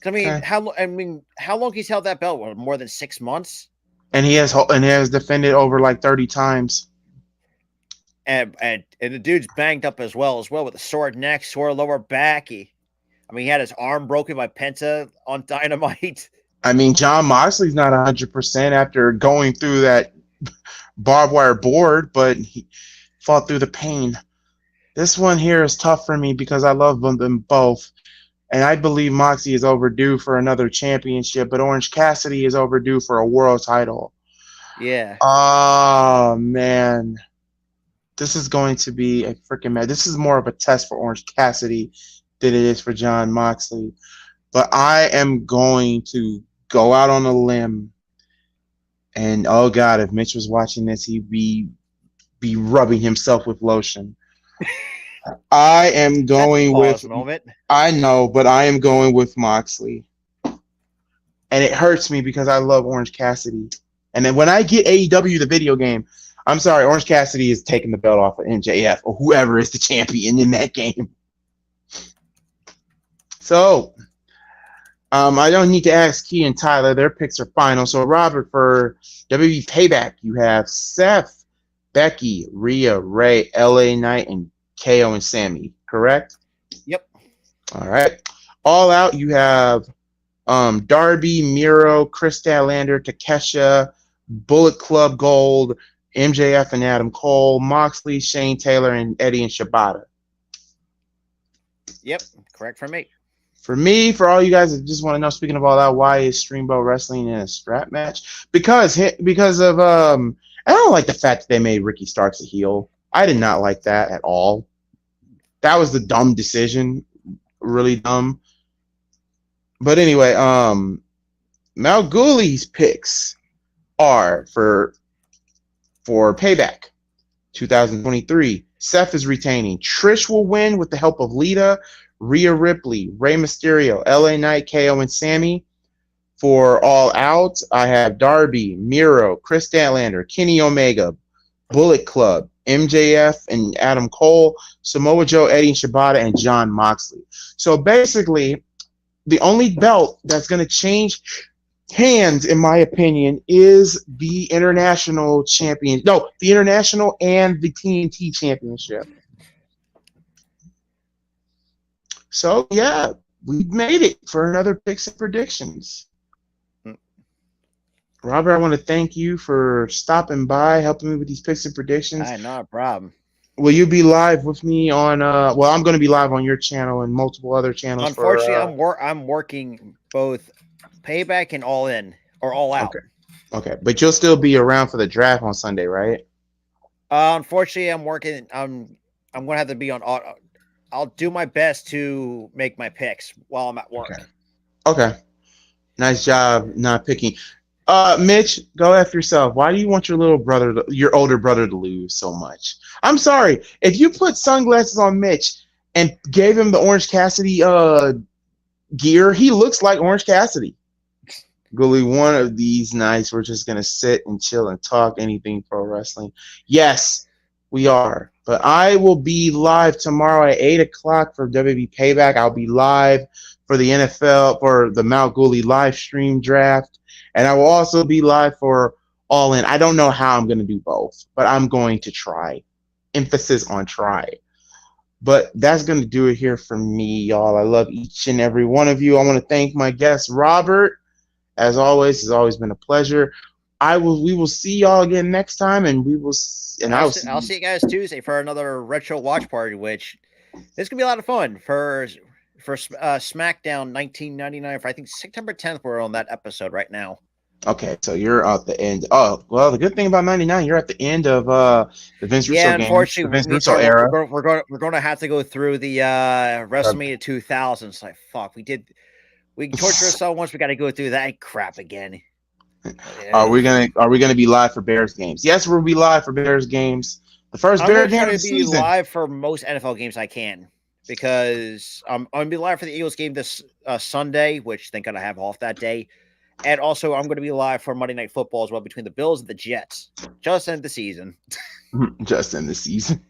S5: I mean, how long he's held that belt? More than 6 months?
S4: And he has defended over like 30 times.
S5: And the dude's banged up as well with a sore neck, sore lower back. He had his arm broken by Penta on Dynamite. I
S4: mean, Jon Moxley's not 100% after going through that barbed wire board, but he fought through the pain. This one here is tough for me because I love them both. And I believe Moxley is overdue for another championship, but Orange Cassidy is overdue for a world title.
S5: Yeah.
S4: Oh, man. This is going to be a freaking match. This is more of a test for Orange Cassidy than it is for Jon Moxley. But I am going to go out on a limb. And, oh, God, if Mitch was watching this, he'd be rubbing himself with lotion. I am going with... I know, but I am going with Moxley. And it hurts me because I love Orange Cassidy. And then when I get AEW, the video game... I'm sorry, Orange Cassidy is taking the belt off of MJF or whoever is the champion in that game. So, I don't need to ask Key and Tyler. Their picks are final. So, Robert, for WWE Payback, you have Seth, Becky, Rhea, Ray, LA Knight, and KO and Sammy, correct?
S5: Yep.
S4: All right. All Out, you have Darby, Miro, Chris Statlander, Takeshita, Bullet Club Gold, MJF and Adam Cole, Moxley, Shane Taylor, and Eddie and Shibata.
S5: Yep, correct for me.
S4: For me, for all you guys that just want to know, speaking of All Out, why is Streamboat Wrestling in a strap match? Because of I don't like the fact that they made Ricky Starks a heel. I did not like that at all. That was the dumb decision, really dumb. But anyway, Malgooly's picks are for Payback 2023. Seth is retaining. Trish will win with the help of Lita, Rhea Ripley, Rey Mysterio, LA Knight, KO, and Sammy. For All Out, I have Darby, Miro, Chris Statlander, Kenny Omega, Bullet Club, MJF and Adam Cole, Samoa Joe, Eddie and Shibata, and Jon Moxley. So basically, the only belt that's going to change hands, in my opinion, is the international champion. No, the international and the TNT championship. So, yeah, we made it for another picks and predictions. Robert, I want to thank you for stopping by, helping me with these picks and predictions.
S5: Not a problem.
S4: Will you be live with me on? Well, I'm going to be live on your channel and multiple other channels.
S5: Unfortunately, I'm working both Payback and All In or All Out.
S4: Okay, but you'll still be around for the draft on Sunday, right?
S5: Unfortunately, I'm working. I'm going to have to be on. I'll do my best to make my picks while I'm at work.
S4: Okay. Nice job not picking. Mitch, go after yourself. Why do you want your older brother to lose so much? I'm sorry. If you put sunglasses on Mitch and gave him the Orange Cassidy gear, he looks like Orange Cassidy. Gully, one of these nights we're just gonna sit and chill and talk anything pro wrestling. Yes, we are. But I will be live tomorrow at 8 o'clock for WWE Payback. I'll be live for the NFL for the Mount Gully live stream draft. And I will also be live for All In. I don't know how I'm going to do both, but I'm going to try. Emphasis on try. But that's going to do it here for me, y'all. I love each and every one of you. I want to thank my guest, Robert. As always, it's always been a pleasure. We will see y'all again next time, and I'll
S5: see you guys Tuesday for another retro watch party, which this could be a lot of fun for SmackDown 1999. For I think September 10th, we're on that episode right now.
S4: Okay, so you're at the end. Oh, well, the good thing about 99, you're at the end of the Vince Russo games,
S5: unfortunately,
S4: the Vince Russo era.
S5: We're going to have to go through the WrestleMania 2000. It's like, fuck, we tortured ourselves once. We got to go through that crap again.
S4: Are we gonna be live for Bears games? Yes, we'll be live for Bears games. The first Bears game of the season.
S5: I'm live for most NFL games I can because I'm gonna be live for the Eagles game this Sunday, which thank God I have off that day. And also, I'm going to be live for Monday Night Football as well between the Bills and the Jets. Just end the season.
S4: Just end the season.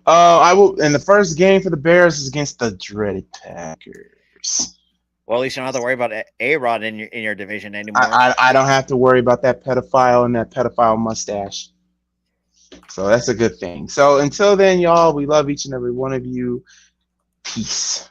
S4: I will. And the first game for the Bears is against the dreaded Packers.
S5: Well, at least you don't have to worry about A-Rod in your division anymore.
S4: I don't have to worry about that pedophile and that pedophile mustache. So that's a good thing. So until then, y'all, we love each and every one of you. Peace.